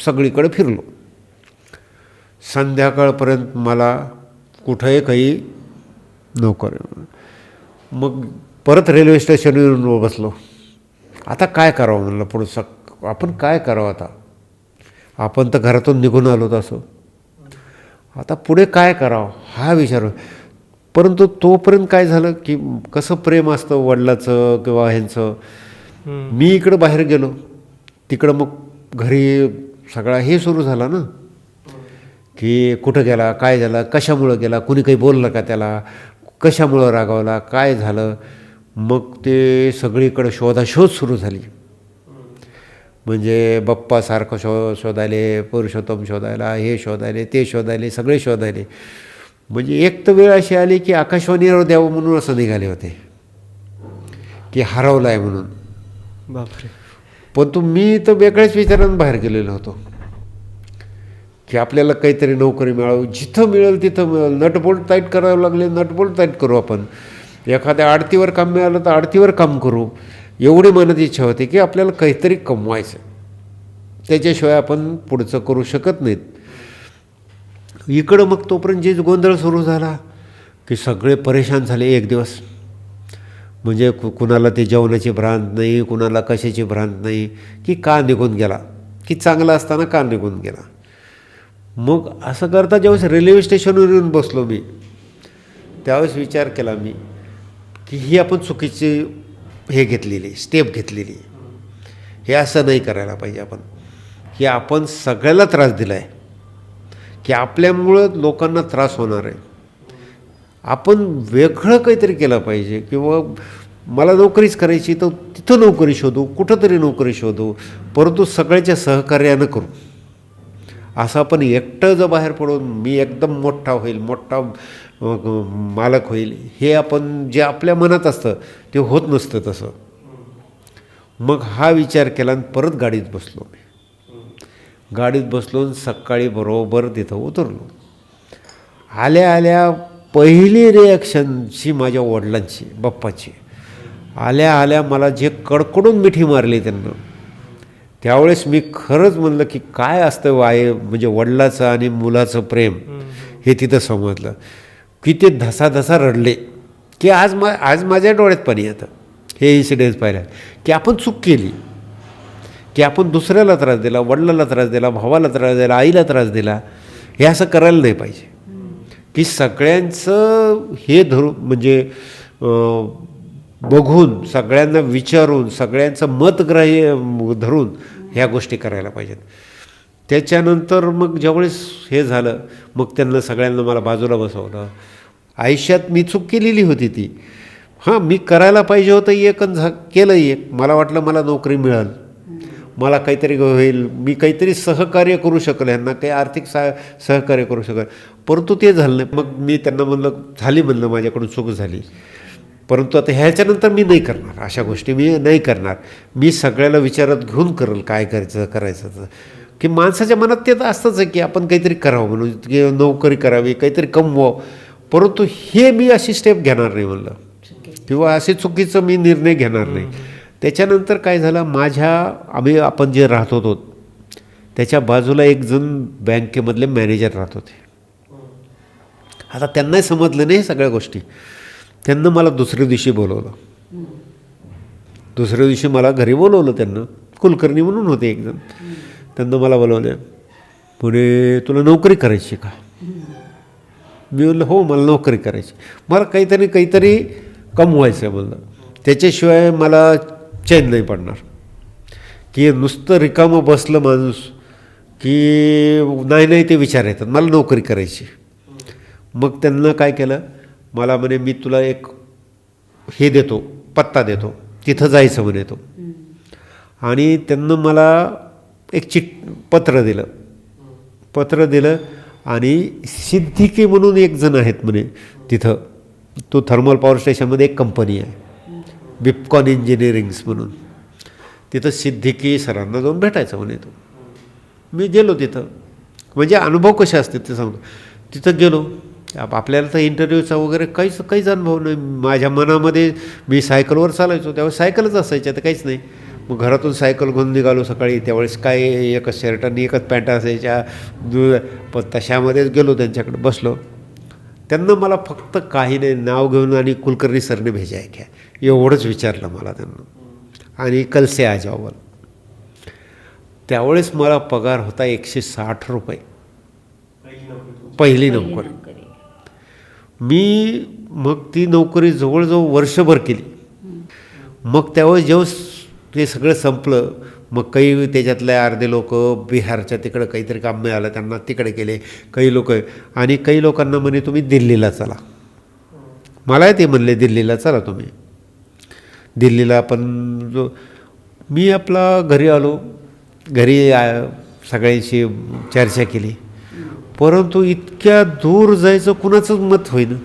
सगळीकडे फिरलो. संध्याकाळपर्यंत मला कुठंही काही नोकरी. मग परत रेल्वे स्टेशनवर बसलो. आता काय करावं म्हणलं पुढचं, आपण काय करावं आता, आपण तर घरातून निघून आलो तसं, आता पुढे काय करावं हा विचार. परंतु तोपर्यंत काय झालं की कसं प्रेम असतं वडिलाचं किंवा ह्यांचं. मी इकडं बाहेर गेलो, तिकडं मग घरी सगळा हे सुरू झाला ना की कुठं गेला, काय झालं, कशामुळं गेला, कुणी काही बोललं का त्याला, कशामुळं रागावला, काय झालं. मग ते सगळीकडं शोधाशोध सुरू झाली. म्हणजे बाप्पासारखं शोधायले, पुरुषोत्तम शोधायला, हे शोधायले, ते शोधायले, सगळे शोधायले. म्हणजे एक तर वेळ अशी आली की आकाशवाणीवर द्यावं म्हणून असं निघाले होते की हरवला आहे म्हणून. बापरे. पण मी तर वेगळ्याच विचारानं बाहेर गेलेलो होतो की आपल्याला काहीतरी नोकरी मिळावं, जिथं मिळेल तिथं मिळेल, नटबोल्ट टाईट करावं लागले, नटबोल्ट टाईट करू आपण, एखाद्या आडतीवर काम मिळालं तर आडतीवर काम करू, एवढी मनात इच्छा होती की आपल्याला काहीतरी कमवायचं, त्याच्याशिवाय आपण पुढचं करू शकत नाहीत. इकडं मग तोपर्यंत जे गोंधळ सुरू झाला की सगळे परेशान झाले एक दिवस. म्हणजे कुणाला ते जेवणाची भ्रांत नाही, कुणाला कशाची भ्रांत नाही की का निघून गेला, की चांगला असताना का निघून गेला. मग असं करता ज्यावेळेस रेल्वे स्टेशनवर येऊन बसलो मी, त्यावेळेस विचार केला मी की ही आपण चुकीची हे घेतलेली स्टेप घेतलेली, हे असं नाही करायला पाहिजे आपण, की आपण सगळ्याला त्रास दिला आहे, की आपल्यामुळं लोकांना त्रास होणार आहे. आपण वेगळं काहीतरी केलं पाहिजे. किंवा मला नोकरीच करायची तर तिथं नोकरी शोधू, कुठंतरी नोकरी शोधू, परंतु सगळ्याच्या सहकार्यानं करू. असं आपण एकटं जर बाहेर पडून मी एकदम मोठा होईल, मोठा मालक होईल, हे आपण जे आपल्या मनात असतं ते होत नसतं तसं. मग हा विचार केला आणि परत गाडीत बसलो मी. गाडीत बसलो सकाळी बरोबर तिथं उतरलो. आल्या आल्या पहिली रिॲक्शनची माझ्या वडिलांची, बाप्पाची, आल्या आल्या मला जे कडकडून मिठी मारली त्यांना, त्यावेळेस मी खरंच म्हणलं की काय असतं म्हणजे वडिलाचं आणि मुलाचं प्रेम हे तिथं समजलं. की ते धसाधसा रडले की आज माझ्या डोळ्यात पाणी येतं हे इन्सिडेंट्स पाहिला की आपण चूक केली, की आपण दुसऱ्याला त्रास दिला, वडिलाला त्रास दिला, भावाला त्रास दिला, आईला त्रास दिला. हे असं करायला नाही पाहिजे. की सगळ्यांचं हे म्हणजे बघून, सगळ्यांना विचारून, सगळ्यांचं मतग्राह्य धरून ह्या गोष्टी करायला पाहिजेत. त्याच्यानंतर मग ज्यावेळेस हे झालं, मग त्यांना सगळ्यांना मला बाजूला बसवलं. आयुष्यात मी चूक केलेली होती ती, हां मी करायला पाहिजे होतं एक आणि केलं एक. मला वाटलं मला नोकरी मिळेल, मला काहीतरी होईल, मी काहीतरी सहकार्य करू शकेल, ह्यांना काही आर्थिक सहकार्य करू शकेल, परंतु ते झालं नाही. मग मी त्यांना म्हणलं झाली, म्हणलं माझ्याकडून चूक झाली, परंतु आता ह्याच्यानंतर मी नाही करणार, अशा गोष्टी मी नाही करणार. मी सगळ्याला विचारात घेऊन करेल काय करायचं तर. की माणसाच्या मनात ते तर असतंच आहे की आपण काहीतरी करावं म्हणून, की नोकरी करावी, काहीतरी कमवावं, परंतु हे मी अशी स्टेप घेणार नाही म्हणलं, किंवा असे चुकीचं मी निर्णय घेणार नाही. त्याच्यानंतर काय झालं, आपण जे राहत होतो त्याच्या बाजूला एक जण बँकेमधले मॅनेजर राहत होते. आता त्यांनाही समजलं नाही सगळ्या गोष्टी. त्यांना मला दुसऱ्या दिवशी बोलवलं. दुसऱ्या दिवशी मला घरी बोलवलं त्यांना, कुलकर्णी म्हणून होते एक जण. त्यांना मला बोलवलं, पुढे तुला नोकरी करायची का? मी म्हणलं हो मला नोकरी करायची, मला काहीतरी कमवायचं आहे म्हणलं, त्याच्याशिवाय मला चैन नाही पडणार. की नुसतं रिकामं बसलं माणूस की नाही ते विचार येतात, मला नोकरी करायची. मग त्यांना काय केलं, मला म्हणे मी तुला एक हे देतो, पत्ता देतो, तिथं जायचं म्हणे तो. आणि त्यांना मला एक पत्र दिलं आणि सिद्दीकी म्हणून एक जण आहेत म्हणे तिथं, तो थर्मल पॉवर स्टेशनमध्ये एक कंपनी आहे बिपकॉन इंजिनिअरिंग्स म्हणून, तिथं सिद्दीकी सरांना जाऊन भेटायचं म्हणे तो. मी गेलो तिथं, म्हणजे अनुभव कसे असते ते सांगतो. तिथं गेलो, आपल्याला तर इंटरव्ह्यूचा वगैरे काहीच अनुभव नाही. माझ्या मनामध्ये मी सायकलवर चालायचो, त्यावेळेस सायकलच असायच्या, तर काहीच नाही. मग घरातून सायकल घेऊन निघालो सकाळी, त्यावेळेस काय एकच शर्ट आणि एकच पॅन्ट असायच्या, पण तशामध्येच गेलो त्यांच्याकडे बसलो. त्यांना मला फक्त काही नाही नाव घेऊन आणि कुलकर्णी सरने भेजा आहे क्या एवढंच विचारलं मला त्यांना आणि कल से आ जाओ बोल. त्यावेळेस मला पगार होता 160 रुपये पहिली नोकरी. मी मग ती नोकरी जवळजवळ वर्षभर केली. मग त्यावेळेस जेव्हा ते सगळं संपलं मग काही त्याच्यातले अर्धे लोक बिहारच्या तिकडं काहीतरी काम मिळालं त्यांना तिकडे गेले काही लोक आणि काही लोकांना म्हणे तुम्ही दिल्लीला चला. मला ते म्हणले दिल्लीला चला तुम्ही दिल्लीला. पण जो मी आपला घरी आलो घरी सगळ्यांशी चर्चा केली परंतु इतक्या दूर जायचं कुणाचंच मत होईना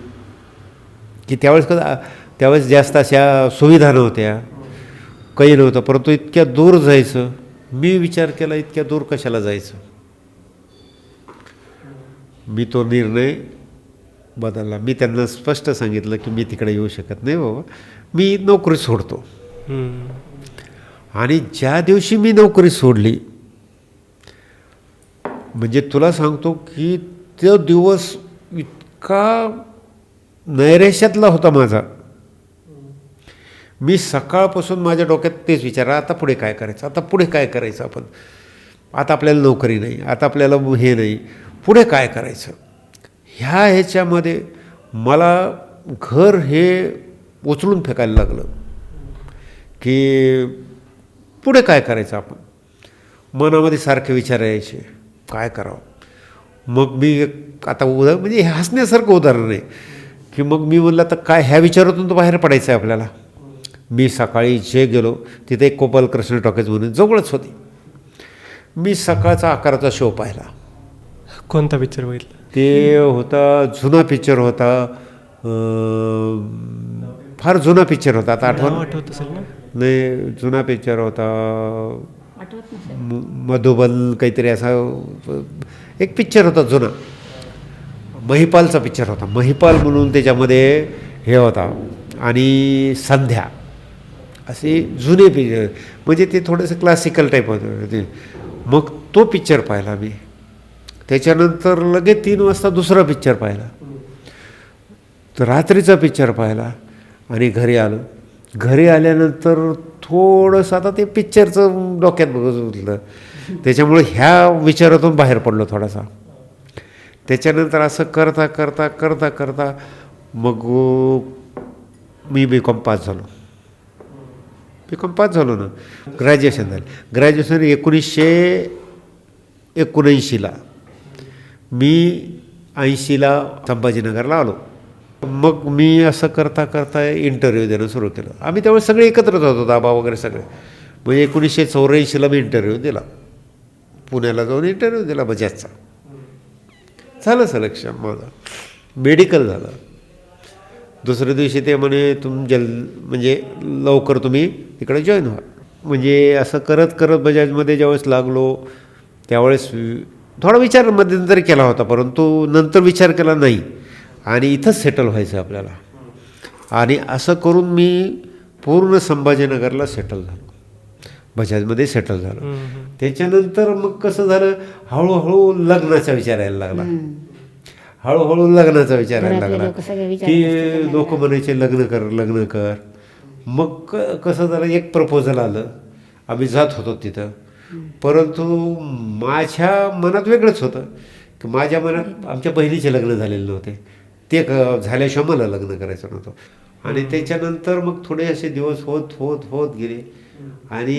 की त्यावेळेस जास्त अशा सुविधा नव्हत्या काही नव्हतं परंतु इतक्या दूर जायचं. मी विचार केला इतक्या दूर कशाला जायचं. मी तो निर्णय बदलला. मी त्यांना स्पष्ट सांगितलं की मी तिकडे येऊ शकत नाही बाबा मी नोकरी सोडतो. आणि ज्या दिवशी मी नोकरी सोडली म्हणजे तुला सांगतो की तो दिवस इतका नैराश्यातला होता माझा. मी सकाळपासून माझ्या डोक्यात तेच विचार आता पुढे काय करायचं आता पुढे काय करायचं आपण आता आपल्याला नोकरी नाही आता आपल्याला हे नाही पुढे काय करायचं. ह्याच्यामध्ये मला घर हे उचलून फेकायला लागलं की पुढे काय करायचं आपण. मनामध्ये सारखे विचार यायचे काय करावं. मग मी आता म्हणजे हे हसण्यासारखं उदाहरण आहे की मग मी म्हणलं तर काय ह्या विचारातून तर बाहेर पडायचं आहे आपल्याला. मी सकाळी जे गेलो तिथे एक गोपालकृष्ण टॉकीज म्हणून जवळच होती. मी सकाळचा 11चा शो पाहिला. कोणता पिक्चर बघितला? ते होता जुना पिक्चर होता फार जुना पिक्चर होता आता आठवत असेल ना. नाही जुना पिक्चर होता मधुबन काहीतरी असा एक पिक्चर होता जुना महिपालचा पिक्चर होता. महिपाल म्हणून त्याच्यामध्ये हे होता आणि संध्या असे जुने पिक्चर म्हणजे ते थोडंसं क्लासिकल टाईप होतं ते. मग तो पिक्चर पाहिला मी. त्याच्यानंतर लगेच 3 वाजता दुसरा पिक्चर पाहिला तर रात्रीचा पिक्चर पाहिला आणि घरी आलो. घरी आल्यानंतर थोडंसं आता ते पिक्चरचं डोक्यात बघितलं त्याच्यामुळे ह्या विचारातून बाहेर पडलो थोडासा. त्याच्यानंतर असं करता करता करता करता मग मी BCom पास झालो. BCom पास झालो ना. ग्रॅज्युएशन झालं. ग्रॅज्युएशन 1979ला मी 80ला संभाजीनगरला आलो. मग मी असं करता करता इंटरव्ह्यू देणं सुरू केलं. आम्ही त्यावेळेस सगळे एकत्रच होतो दाबा वगैरे सगळे. म्हणजे 1984ला मी इंटरव्ह्यू दिला पुण्याला जाऊन इंटरव्ह्यू दिला बजाजचा. झालं सिलेक्शन माझं मेडिकल झालं. दुसऱ्या दिवशी ते म्हणे म्हणजे लवकर तुम्ही तिकडे जॉईन व्हा. म्हणजे असं करत करत बजाजमध्ये ज्यावेळेस लागलो त्यावेळेस थोडा विचार मध्यंतरी केला होता परंतु नंतर विचार केला नाही आणि इथंच सेटल व्हायचं आपल्याला. आणि असं करून मी पूर्ण संभाजीनगरला सेटल झालो बजाजमध्ये सेटल झालो. त्याच्यानंतर मग कसं झालं हळूहळू लग्नाचा विचार यायला लागला. हळूहळू लग्नाचा विचार यायला लागला की लोक म्हणायचे लग्न कर लग्न कर. मग कसं झालं एक प्रपोजल आलं. आम्ही जात होतो तिथं परंतु माझ्या मनात वेगळंच होतं की माझ्या मनात आमच्या बहिणीचे लग्न झालेले नव्हते. ते झाल्याशिवाय मला लग्न करायचं नव्हतं. आणि त्याच्यानंतर मग थोडे असे दिवस होत होत होत गेले आणि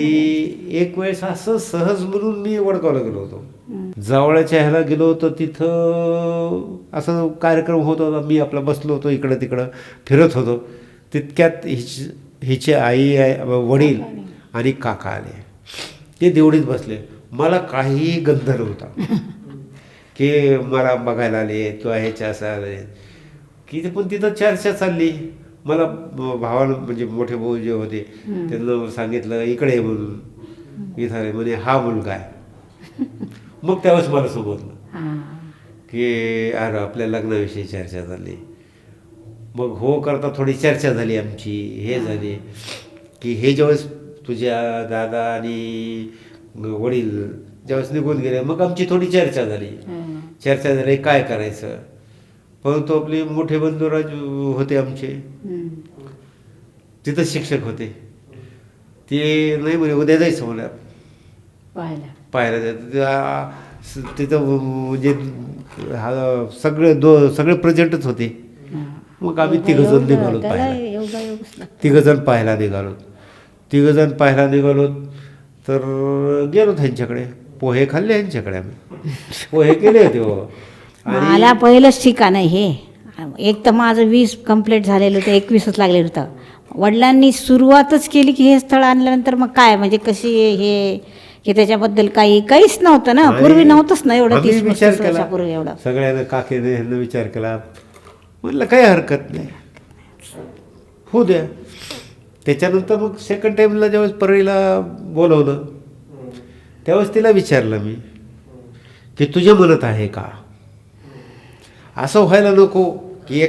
एक वेळेस असं सहज म्हणून मी वडगावला गेलो होतो. जावळाच्या ह्याला गेलो होतो तिथं असं कार्यक्रम होत होता. मी आपला बसलो होतो इकडं तिकडं फिरत होतो. तितक्यात हिचे आई वडील आणि काका आले. ते देवडीत बसले. मला काहीही गंध नव्हता की मला बघायला आले किंवा ह्याच्या असं आले की पण तिथं चर्चा चालली. मला भावाला म्हणजे मोठे भाऊ जे होते त्यांना सांगितलं इकडे म्हणून. इथं म्हणजे हा मुलगा आहे. मग त्यावेळेस मला समजलं की अरे आपल्या लग्नाविषयी चर्चा झाली. मग हो करता थोडी चर्चा झाली आमची. हे झाली की हे ज्यावेळेस तुझ्या दादा आणि वडील ज्यावेळेस निघून गेले मग आमची थोडी चर्चा झाली. चर्चा झाली काय करायचं. परंतु आपले मोठे बंधुराज होते आमचे, हम्म. तिथं शिक्षक होते. ते नाही म्हणे उद्या जायचं मला पाहायला पाहायला जायचं. तिथं म्हणजे सगळे प्रेझेंटच होते. मग आम्ही तिघंजण निघालो पाहायला. तिघंजण पाहायला निघालो. तर गेलो त्यांच्याकडे, पोहे खाल्ले यांच्याकडे आम्ही. पोहे केले होते हो. मला पहिलंच ठिकाण आहे हे. एक तर माझं 20 कंप्लीट झालेलं होतं, 21च लागलेलं होतं. वडिलांनी सुरुवातच केली की हे स्थळ आणल्यानंतर मग काय म्हणजे कशी हे की त्याच्याबद्दल काहीच नव्हतं ना, पूर्वी नव्हतंच ना एवढं. आम्ही 30 विचार केला वर्षापूर्वी एवढं सगळ्यांना, काकेने ह्यांना विचार केला. म्हणलं काही हरकत नाही, होऊ द्या. त्याच्यानंतर मग सेकंड टाईमला ज्यावेळेस परळीला बोलवलं त्यावेळेस तिला विचारलं मी की तुझ्या मनात आहे का, असं व्हायला नको की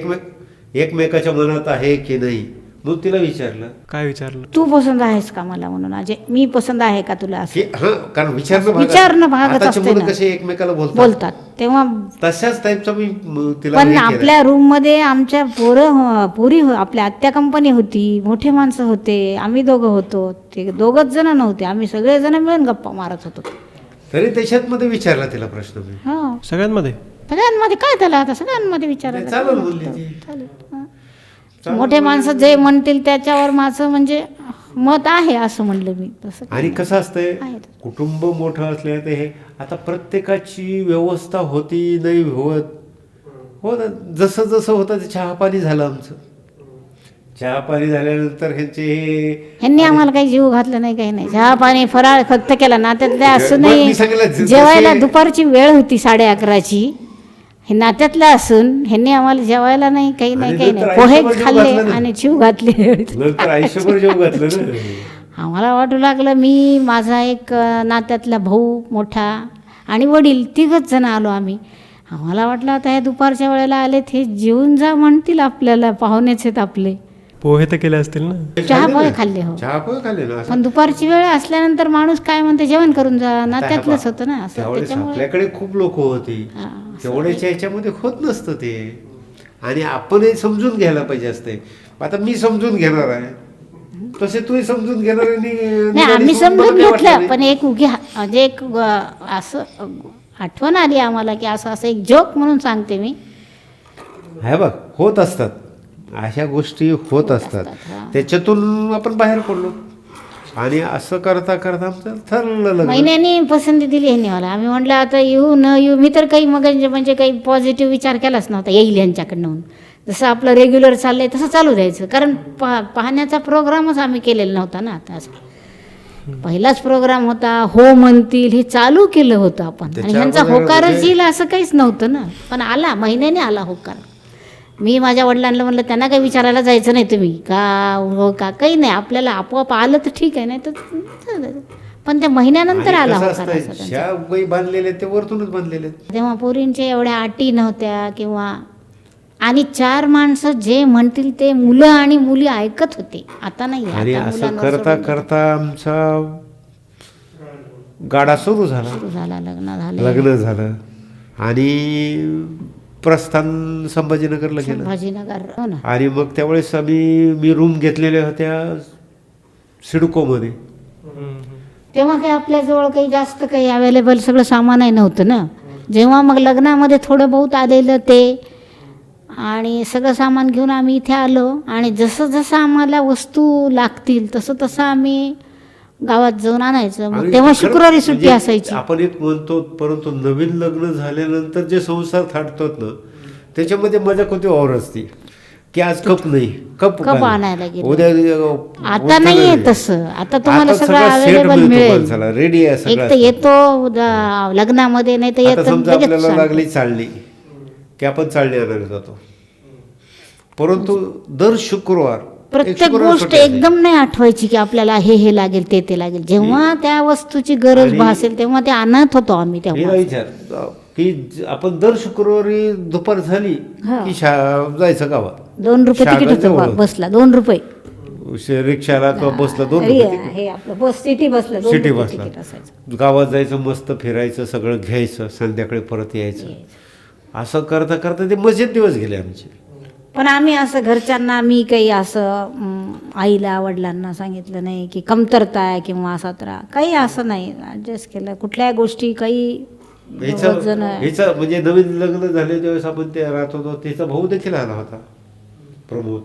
एकमेकाच्या मनात आहे की नाही. मग तिला विचारलं, काय विचारलं? तू पसंत आहेस का मला म्हणून, अजय मी पसंत आहे का तुला, असं की हां, कारण विचारणं भागच आताचे असते मुलं ना. कसे एकमेकाला बोलतात तेव्हा. तशाच टाईपचा मी तिला पण हे केलं. आपल्या रूम मध्ये आमच्या पुरी आपल्या आत्या कंपनी होती, मोठे माणसं होते, आम्ही दोघं होतो. ते दोघच जण नव्हते, आम्ही सगळे जण मिळून गप्पा मारत होतो. तरी त्याच्यात मध्ये विचारला तिला प्रश्न मी. हो, सगळ्यांमध्ये सगळ्यांमध्ये काय त्याला आता सगळ्यांमध्ये विचारायला चालेल बोलली ती. चालेल. मोठे माणसं जे म्हणतील त्याच्यावर माझं म्हणजे मत आहे असं म्हणलं मी. तसं आणि कसं असतंय, आहे. कुटुंब मोठं असले ते हे आता प्रत्येकाची व्यवस्था होती नाही होत जसं जसं होतं ते चहा पाणी झालं आमचं. चहा पाणी झाल्यानंतर ह्यांनी आम्हाला काही जीव घातला नाही, काही नाही. चहा पाणी फराळ फक्त केला नात्यातल्या, असं मग नाही. मी सांगितलं, जेवायला दुपारची वेळ होती 11:30ची, हे नात्यातलं असून ह्यांनी आम्हाला जेवायला नाही, काही नाही, काही नाही. पोहे खाल्ले आणि जीव घातले. नंतर आयुष्यभर जेव घातलं ना. आम्हाला वाटू लागलं मी, माझा एक नात्यातला भाऊ मोठा आणि वडील, तिघच जण आलो आम्ही. आम्हाला वाटलं आता हे दुपारच्या वेळेला आलेत, हे जेवून जा म्हणतील आपल्याला, पाहुणेच आहेत आपले. पोहे तर केले असतील ना? चहा पोहे खाल्ले. हो, चहा पोहे खाल्ले ना. पण दुपारची वेळ असल्यानंतर माणूस काय म्हणते, जेवण करून जा, नात्यातलंच होतं ना असं. त्यावेळेस त्याच्यामुळे आपल्याकडे खूप लोक होती, तेवढ्याच्या ह्याच्यामध्ये होत नसतं ते. आणि आपणही समजून घ्यायला पाहिजे असते. आता मी समजून घेणार आहे, तसे तूही समजून घेणार आहे. नाही, आम्ही समजून घेतलं, पण एक उगी म्हणजे एक असं आठवण आली आम्हाला की असं असं एक जोक म्हणून सांगते मी. हे बघ, होत असतात अशा गोष्टी, होत असतात. त्याच्यातून आपण बाहेर पडलो आणि असं करता करता आमचं ठरलं लग्न. महिन्याने पसंती दिली ह्यांनी मला. आम्ही म्हटलं आता येऊ न येऊ, मी तर काही मग म्हणजे काही पॉझिटिव्ह विचार केलाच नव्हता येईल यांच्याकडनं. जसं आपलं रेग्युलर चाललंय तसं चालू द्यायचं, कारण पाहण्याचा प्रोग्रामच आम्ही केलेला नव्हता ना. आता असं पहिलाच प्रोग्राम होता, हो म्हणतील हे चालू केलं होतं आपण. आणि ह्यांचा होकारच येईल असं काहीच नव्हतं ना. पण आला, महिन्याने आला होकार. मी माझ्या वडिलांना म्हणलं, त्यांना काही विचारायला जायचं नाही तुम्ही का हो का, काही नाही, आपल्याला आपोआप आलं तर ठीक आहे, नाही तर. पण त्या महिन्यानंतर आला होकार. ज्या बाई बांधलेले ते वरतूनच बांधलेले. तेव्हा पोरींच्या एवढ्या अटी नव्हत्या किंवा, आणि 4 माणसं जे म्हणतील ते मुलं आणि मुली ऐकत होते. आता नाही. आणि असं करता करता आमचा गाडा सुरू झाला, लग्न झालं आणि प्रस्थान संभाजीनगरला गेलं. संभाजीनगर, हो ना. आणि मग त्यावेळेस मी रूम घेतलेल्या होत्या सिडकोमध्ये. तेव्हा काही आपल्याजवळ काही जास्त काही अवेलेबल सगळं सामानही नव्हतं ना. जेव्हा मग लग्नामध्ये थोडं बहुत आलेलं ते, आणि सगळं सामान घेऊन आम्ही इथे आलो. आणि जसं जसं आम्हाला वस्तू लागतील तसं तसं आम्ही गावात जाऊन आणायचं. मग तेव्हा शुक्रवारी सुट्टी असायची. आपण एक म्हणतो, परंतु नवीन लग्न झाल्यानंतर जे संसार थाटतात ना, त्याच्यामध्ये मजा कोणती और असते की आज कप नाही, कप आणायला गेलो. उद्या आता नाहीये तसं. आता तुम्हाला सगळं अवेलेबल मिळेल. रेडी आहे. एक तर येतो लग्नामध्ये, नाही तर येतो आपल्याला लागली चालणी की आपण चालणी आणायला जातो. परंतु दर शुक्रवार प्रत्येक गोष्ट एकदम नाही आठवायची की आपल्याला हे लागेल ते लागेल. जेव्हा त्या वस्तूची गरज भासेल तेव्हा ते आणत होतो आम्ही. तेव्हा विचार की आपण दर शुक्रवारी दुपार झाली की जायचं गावात. 2 रुपये तिकीट होतं बसला, 2 रुपये. रिक्षाला किंवा बसला 2 रुपये. हे आपलं बस सिटी बसला, सिटी बसला गावात जायचं, मस्त फिरायचं, सगळं घ्यायचं, संध्याकाळी परत यायचं. असं करता करता ते मजेत दिवस गेले आमचे. पण आम्ही असं घरच्यांना मी काही असं आईला वडिलांना सांगितलं नाही की कमतरता आहे किंवा असा त्रास काही असं नाही. ॲडजस्ट केलं कुठल्याही गोष्टी काही जण ह्याचं म्हणजे नवीन लग्न झाले त्यावेळेस आपण ते राहत होतो, त्याचा भाऊ देखील आला होता प्रमोद.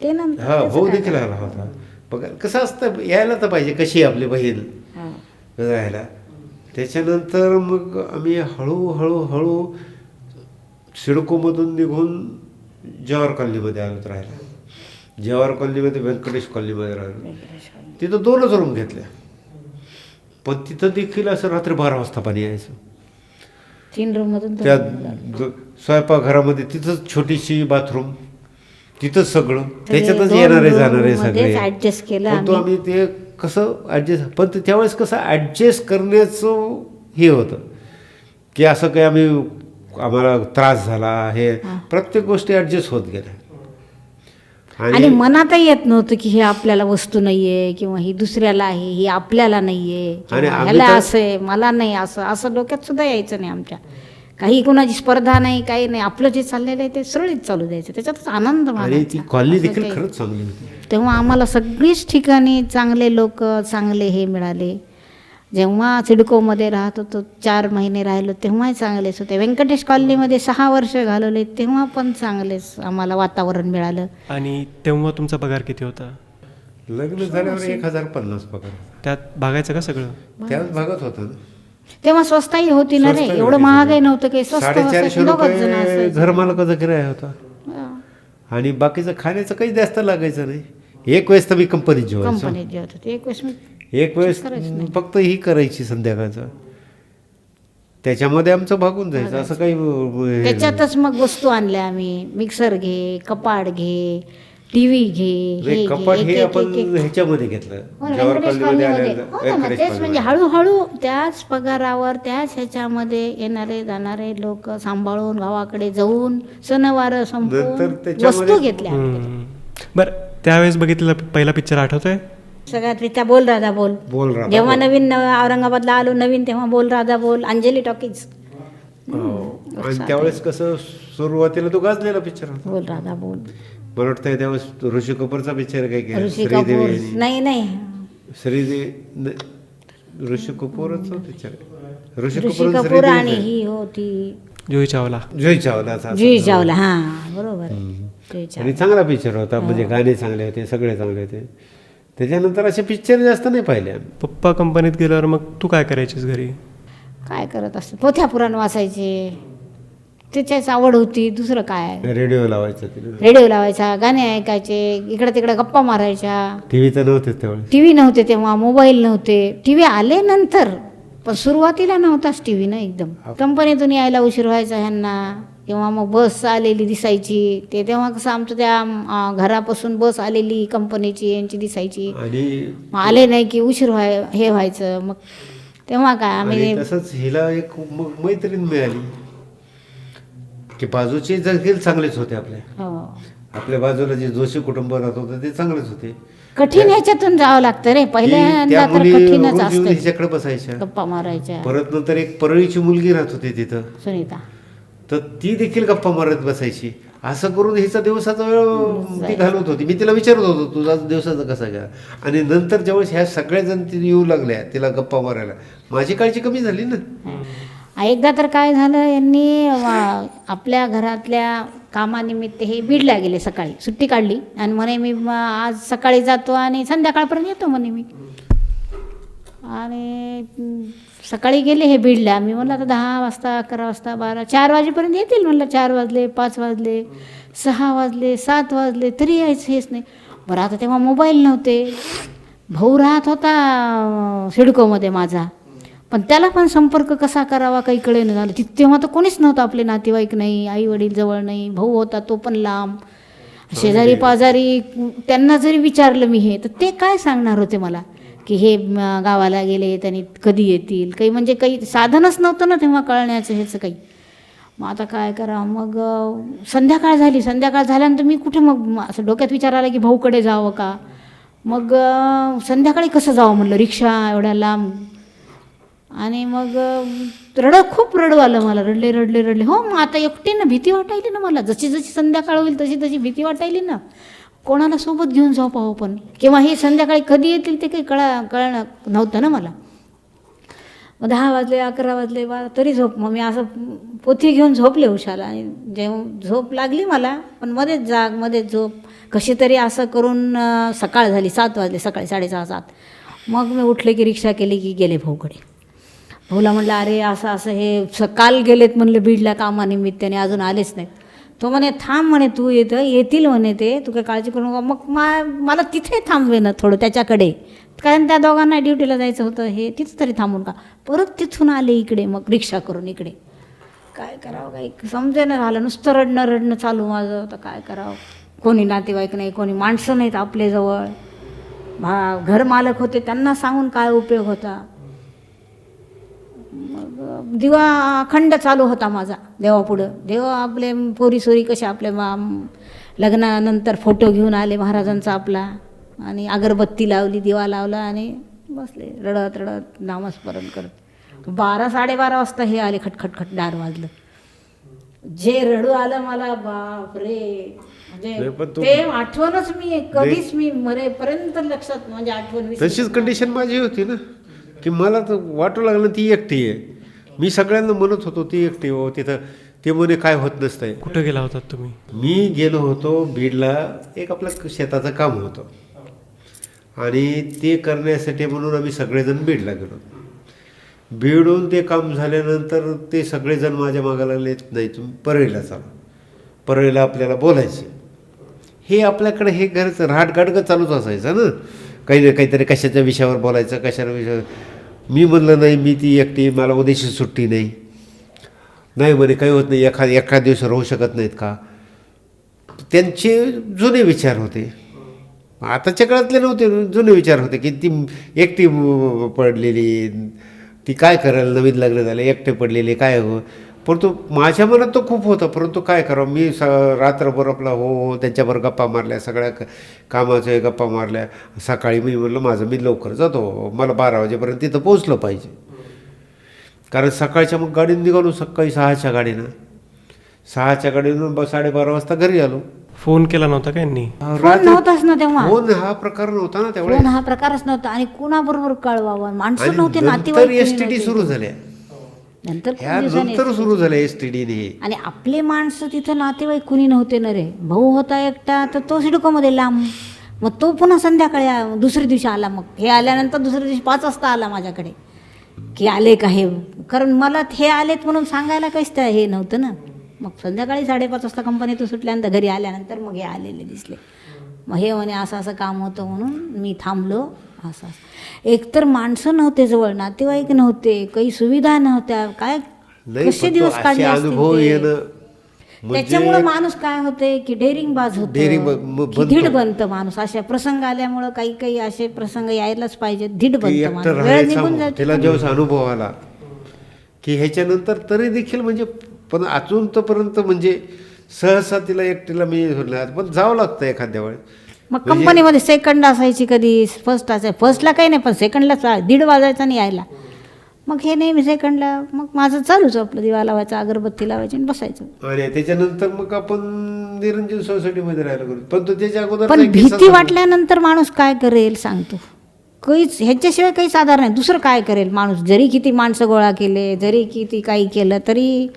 ते नंतर हा भाऊ देखील आला होता. बघा कसं असतं, यायला तर पाहिजे कशी आपली बहीण राहायला. त्याच्यानंतर मग आम्ही हळूहळू सिडकोमधून निघून जवाहर कॉलनीमध्ये आलो राहायला. जवाहर कॉलनीमध्ये व्यंकटेश कॉलनीमध्ये राहिलो. तिथं 2च रूम घेतल्या, पण तिथं देखील असं रात्री 12 वाजता पाणी यायचं. 3 रूममधून त्या स्वयंपाकघरामध्ये तिथंच छोटीशी बाथरूम, तिथंच सगळं, त्याच्यातच येणारे जाणारे सगळे ॲडजस्ट केलं पण तो आम्ही ते कसं ॲडजस्ट. पण त्यावेळेस कसं ॲडजस्ट करण्याचं हे होतं की असं काही आम्हाला त्रास झाला, हे प्रत्येक गोष्टी ॲडजस्ट होत गेल्या. आणि मनातही येत नव्हतं की हे आपल्याला वस्तू नाहीये किंवा ही दुसऱ्याला आहे, ही आपल्याला नाहीये, आणि ह्याला असं आहे मला नाही, असं डोक्यात सुद्धा यायचं नाही आमच्या. काही कुणाची स्पर्धा नाही, काही नाही, आपलं जे चाललेलं आहे ते सुरळीत चालू द्यायचं, त्याच्यातच आनंद आणि मानायचा. ती कॉलनी असं देखील काही. खरंच चांगली होती. तेव्हा आम्हाला सगळीच ठिकाणी चांगले लोक चांगले हे मिळाले. जेव्हा सिडकोमध्ये राहत होतो 4 महिने राहिलो तेव्हाही चांगलेच होते. व्यंकटेश कॉलनीमध्ये 6 वर्ष घालवले तेव्हा पण चांगलेच आम्हाला वातावरण मिळालं. आणि तेव्हा तुमचा पगार किती होता? लग्न झाल्यावर 1050 पगार. त्यात भागायचं का सगळं? त्याच भागात होतं ना. तेव्हा स्वस्ताही होती ना रे, स्वस्त एवढं होती महागही सगळं. नव्हतं काही, स्वस्त 450 दोघंच जण रुपये असायचे. घरमालकाचा किराया होता हा. आणि बाकीचं खाण्याचं काही जास्त लागायचं नाही. एक वेळेस तर मी कंपनीत जेवायचो. कंपनीत जेवत होते एक वेळेस मी एक वेळेस करायचं नाही. फक्त ही करायची संध्याकाळचं, त्याच्यामध्ये आमचं भागून जायचं. असं काही हे त्याच्यातच मग वस्तू आणल्या आम्ही. मिक्सर घे, कपाट घे, टीव्ही घे, नाही. हे कपाट घे, हे एक- आपण एक- एक- ह्याच्यामध्ये घेतलं, हो ना, जवाहर व्यंकटेश कॉलनीमध्ये कॉलनीमध्ये. आलेलं. हो ना, मग व्यंकटेश तेच म्हणजे कॉलनीमध्ये. हळूहळू त्याच पगारावर त्याच ह्याच्यामध्ये येणारे जाणारे लोक सांभाळून गावाकडे जाऊन सणवार नंतर संपवून त्याच्यामध्ये- वस्तू घेतल्या. बरं, त्यावेळेस बघितलेला पहिला पिक्चर आठवतोय? सगळ्यात त्या बोल राधा बोल. बोल राधा जेव्हा बोल. नवीन औरंगाबादला आलो नवीन तेव्हा बोल राधा बोल, अंजली टॉकीज, हो. आणि त्यावेळेस कसं सुरुवातीला तो गाजलेला पिक्चर होता. बोल राधा बोल. मला वाटतं त्यावेळेस ऋषी कपूरचा पिक्चर काय केला, ऋषी श्रीदेवी कपूर यांनी. नाही ऋषी कपूरचा पिक्चर, ऋषी ऋषी कपूर कपूर आणि ही होती जुही चावला. जुही चावलाचा. जुही चावला. हा बरोबर आहे. जुही चावला. आणि चांगला पिक्चर होता, म्हणजे गाणे चांगले होते, सगळे चांगले होते. त्याच्यानंतर असे पिक्चर जास्त नाही पाहिले आम्ही. पप्पा कंपनीत गेल्यावर मग तू काय करायचीस घरी? काय करत असते, पोथ्या पुराण वाचायचे, त्याच्याच आवड होती, दुसरं काय. रेडिओ लावायचा तिला, रेडिओ लावायचा, गाणे ऐकायचे, इकडे तिकडे गप्पा मारायच्या. टीव्ही तर नव्हतेच त्यावेळेस. टी नव्हते तेव्हा, मोबाईल नव्हते. टी आले नंतर, पण सुरुवातीला नव्हताच टी ना. एकदम कंपनीतून यायला उशीर व्हायचा ह्यांना, किंवा मग बस आलेली दिसायची. ते तेव्हा कसं आमचं त्या घरापासून बस आलेली कंपनीची यांची दिसायची. आणि मग आले नाही की उशीर हे व्हायचं. मग तेव्हा काय आम्ही तसंच हिला एक मैत्रीण मिळाली की बाजूचे देखील चांगलेच होते. आपल्या बाजूला जे जोशी कुटुंब राहत होतं ते चांगलेच होते. कठीण ह्याच्यातून जावं लागतं रे, पहिल्यांदा त्या तर मुली कठीणच रोज येऊन असतं. हिच्याकडे बसायच्या. गप्पा मारायच्या. परत नंतर एक परळीची मुलगी राहत होती तिथं, सुनीता. तर ती देखील गप्पा मारत बसायची. असं करून हिचा दिवसाचा वेळ ती घालवत होती. मी तिला विचारत होतो तुझा दिवसाचा कसा गेला. आणि नंतर ज्यावेळेस ह्या सगळ्याजण ती येऊ लागल्या तिला गप्पा मारायला, माझी काळजी कमी झाली ना. एकदा तर काय झालं, यांनी आपल्या घरातल्या कामानिमित्त हे बीडला गेले. सकाळी सुट्टी काढली आणि म्हणे मी आज सकाळी जातो आणि संध्याकाळपर्यंत येतो म्हणे मी. आणि सकाळी गेले हे बीडला. मी म्हणलं आता 10 वाजता 11 वाजता 12 4 वाजेपर्यंत येतील म्हणलं. 4 वाजले, 5 वाजले, 6 वाजले, 7 वाजले, तरी यायचं हेच नाही. बरं आता तेव्हा मोबाईल नव्हते. भाऊ राहत होता सिडकोमध्ये माझा, पण त्याला पण संपर्क कसा करावा काही कळेना झालं. तेव्हा तर कोणीच नव्हतं, आपले नातेवाईक नाही, आई वडील जवळ नाही, भाऊ होता तो पण लांब, शेजारी पाजारी त्यांना जरी विचारलं मी हे, तर ते काय सांगणार होते मला की हे गावाला गेले त्यांनी कधी येतील. काही म्हणजे काही साधनच नव्हतं ना तेव्हा कळण्याचं ह्याचं काही. मग आता काय करावं. मग संध्याकाळ झाली. संध्याकाळ झाल्यानंतर मी कुठे मग असं डोक्यात विचार आला की भाऊकडे जावं का. मग संध्याकाळी कसं जावं म्हणलं, रिक्षा एवढ्या लांब. आणि मग खूप रडू आलं मला, रडले रडले रडले. हो मग आता एकटीनं भीती वाटायली ना मला, जशी जशी संध्याकाळ होईल तशी तशी भीती वाटायली ना. कोणाला सोबत घेऊन झोपावं पण, किंवा हे संध्याकाळी कधी येतील ते काही कळणं नव्हतं ना मला. मग 10 वाजले 11 वाजले तरी झोप. मग मी असं पोथी घेऊन झोपले उशाला, आणि जेव्हा झोप लागली मला, पण मध्येच जाग मध्येच झोप, कशी तरी असं करून सकाळ झाली. 7 वाजले, सकाळी 6:30 7. मग मी उठले की रिक्षा केली की गेले भाऊकडे. भाऊला म्हणलं अरे असं असं हे काल गेलेत म्हणलं बीडला कामानिमित्ताने, अजून आलेच नाहीत. तो म्हणे थांब म्हणे, तू येतील म्हणे ते, तू काही काळजी करू नका. मग मला तिथे थांबवे ना थोडं त्याच्याकडे, कारण त्या दोघांना ड्युटीला जायचं होतं. हे तिथं तरी थांबून का, परत तिथून आले इकडे, मग रिक्षा करून इकडे. काय करावं काही समजेना झालं, नुसतं रडणं चालू माझं. तर काय करावं, कोणी नातेवाईक नाही, कोणी माणसं नाहीत आपल्याजवळ. घरमालक होते, त्यांना सांगून काय उपयोग होता. मग दिवा अखंड चालू होता माझा देवापुढं. देवा आपले पोरी सोरी कशा आपल्या लग्नानंतर फोटो घेऊन आले महाराजांचा आपला, आणि अगरबत्ती लावली, दिवा लावला, आणि बसले रडत रडत नामस्मरण करत. 12 साडेबारा वाजता हे आले, खटखट दार वाजलं. जे रडू आलं मला, बापरे. म्हणजे ते आठवणच मी कधीच मी मरेपर्यंत लक्षात, म्हणजे आठवण. तशीच कंडिशन माझी होती ना, की मला तर वाटू लागलं ती एकटी आहे. मी सगळ्यांना म्हणत होतो ती एकटी हो तिथं. ते म्हणे काय होत नसतंय. कुठं गेला होतात तुम्ही? मी गेलो होतो बीडला, एक आपलं शेताचं काम होतं, आणि ते करण्यासाठी म्हणून आम्ही सगळेजण बीडला गेलो. बीडून ते काम झाल्यानंतर ते सगळेजण माझ्या मागायला लागले, नाही तुम्ही परळीला चाला, परळीला आपल्याला बोलायचे. हे आपल्याकडे हे घरचं राहटगाडगं चालूच असायचं ना, काही ना काहीतरी कशाच्या विषयावर बोलायचं, कशाच्या विषयावर. मी म्हणलं नाही, मी ती एकटी, मला उद्याची सुट्टी नाही. नाही म्हणे काही होत नाही, एखाद दिवस राहू शकत नाहीत का. त्यांचे जुने विचार होते, आताच्या काळातले नव्हते, जुने विचार होते की ती एकटी पडलेली, ती काय करायला, नवीन लग्न झालं एकटे पडलेले काय हो. परंतु माझ्या मनात तो खूप होता, परंतु काय करावं. मी रात्रभर आपला हो त्यांच्याबरोबर गप्पा मारल्या, सगळ्या कामाच्या गप्पा मारल्या. सकाळी मी म्हणलं माझं मी लवकर जातो, मला 12 वाजेपर्यंत तिथं पोचलं पाहिजे. कारण सकाळच्या मग गाडीनं निघालो, सकाळी 6च्या गाडीनं. 6च्या गाडीनं 12:30 वाजता घरी आलो. फोन केला नव्हता का यांनी? फोन नव्हताच ना तेव्हा, फोन हा प्रकार नव्हता ना तेवढा, फोन हा प्रकारच नव्हता. आणि कुणाबरोबर कळवावं, माणसं नव्हते, नातेवाईक एसटीडी सुरू झाल्या, नंतर सुरू झाल्या एसटीडीने. आणि आपले माणसं तिथं नातेवाईक कुणी नव्हते ना रे. भाऊ होता एकटा, तर तो सिडकोमध्ये लांब. मग तो पुन्हा संध्याकाळी दुसऱ्या दिवशी आला. मग हे आल्यानंतर दुसऱ्या दिवशी 5 वाजता आला माझ्याकडे, की आले का हे. कारण मला हे आलेत म्हणून सांगायला काहीच त्या हे नव्हतं ना. मग संध्याकाळी 5:30 वाजता कंपनीतून सुटल्यानंतर घरी आल्यानंतर मग हे आलेले दिसले. मग हे म्हणे असं असं काम होतं म्हणून मी थांबलो. असं एकतर माणसं नव्हते जवळ, नातेवाईक नव्हते, काही सुविधा नव्हत्या. काय कसे दिवस काढले असतील. त्याच्यामुळं माणूस काय होते की डेअरिंग बाज होतो, धीड बनतं माणूस. अशा प्रसंग आल्यामुळं काही असे प्रसंग यायलाच पाहिजे, धीड बनतं माणूस, वेळ निघून जाते. त्याला जेव्हा अनुभव आला की ह्याच्यानंतर तरी देखील म्हणजे, पण अजून तोपर्यंत म्हणजे सहसा तिला एकटीला मी सोडणार, पण जावं लागतं एखाद्या वेळेस. मग कंपनीमध्ये सेकंड असायची, कधी फर्स्ट असायची. फर्स्टला काही नाही, पण सेकंडला 1:30 वाजायचा नाही यायला. मग हे नेहमी सेकंडला मग माझं चालूच आपलं, दिवा लावायचा, अगरबत्ती लावायची आणि बसायचं. आणि त्याच्यानंतर मग आपण निरंजन सोसायटीमध्ये राहायला करू. पण तो त्याच्या अगोदर पण भीती वाटल्यानंतर माणूस काय करेल सांगतो, काहीच ह्याच्याशिवाय काही साधारण नाही. दुसरं काय करेल माणूस, जरी किती माणसं गोळा केले, जरी किती काही केलं, तरी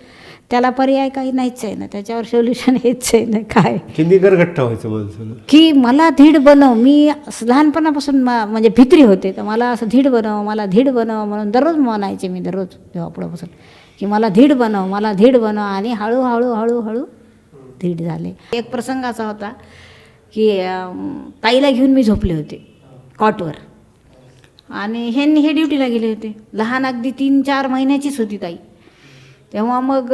त्याला पर्याय काही नाहीच आहे ना, त्याच्यावर सोल्युशन हेच आहे ना. काय किती गरगट्टा व्हायचं माणसाला, की मला धीड बनव. मी लहानपणापासून म्हणजे भित्री होते, तर मला असं धीड बनव, मला धीड बनव म्हणून दररोज म्हणायचे मी, दररोज जेव्हा पुढंपासून, की मला धीड बनव, मला धीड बनव. आणि हळूहळू धीड झाले. एक प्रसंग असा होता की ताईला घेऊन मी झोपले होते कॉटवर, आणि हे ड्युटीला गेले होते. लहान अगदी 3-4 महिन्याचीच होती ताई. तेव्हा मग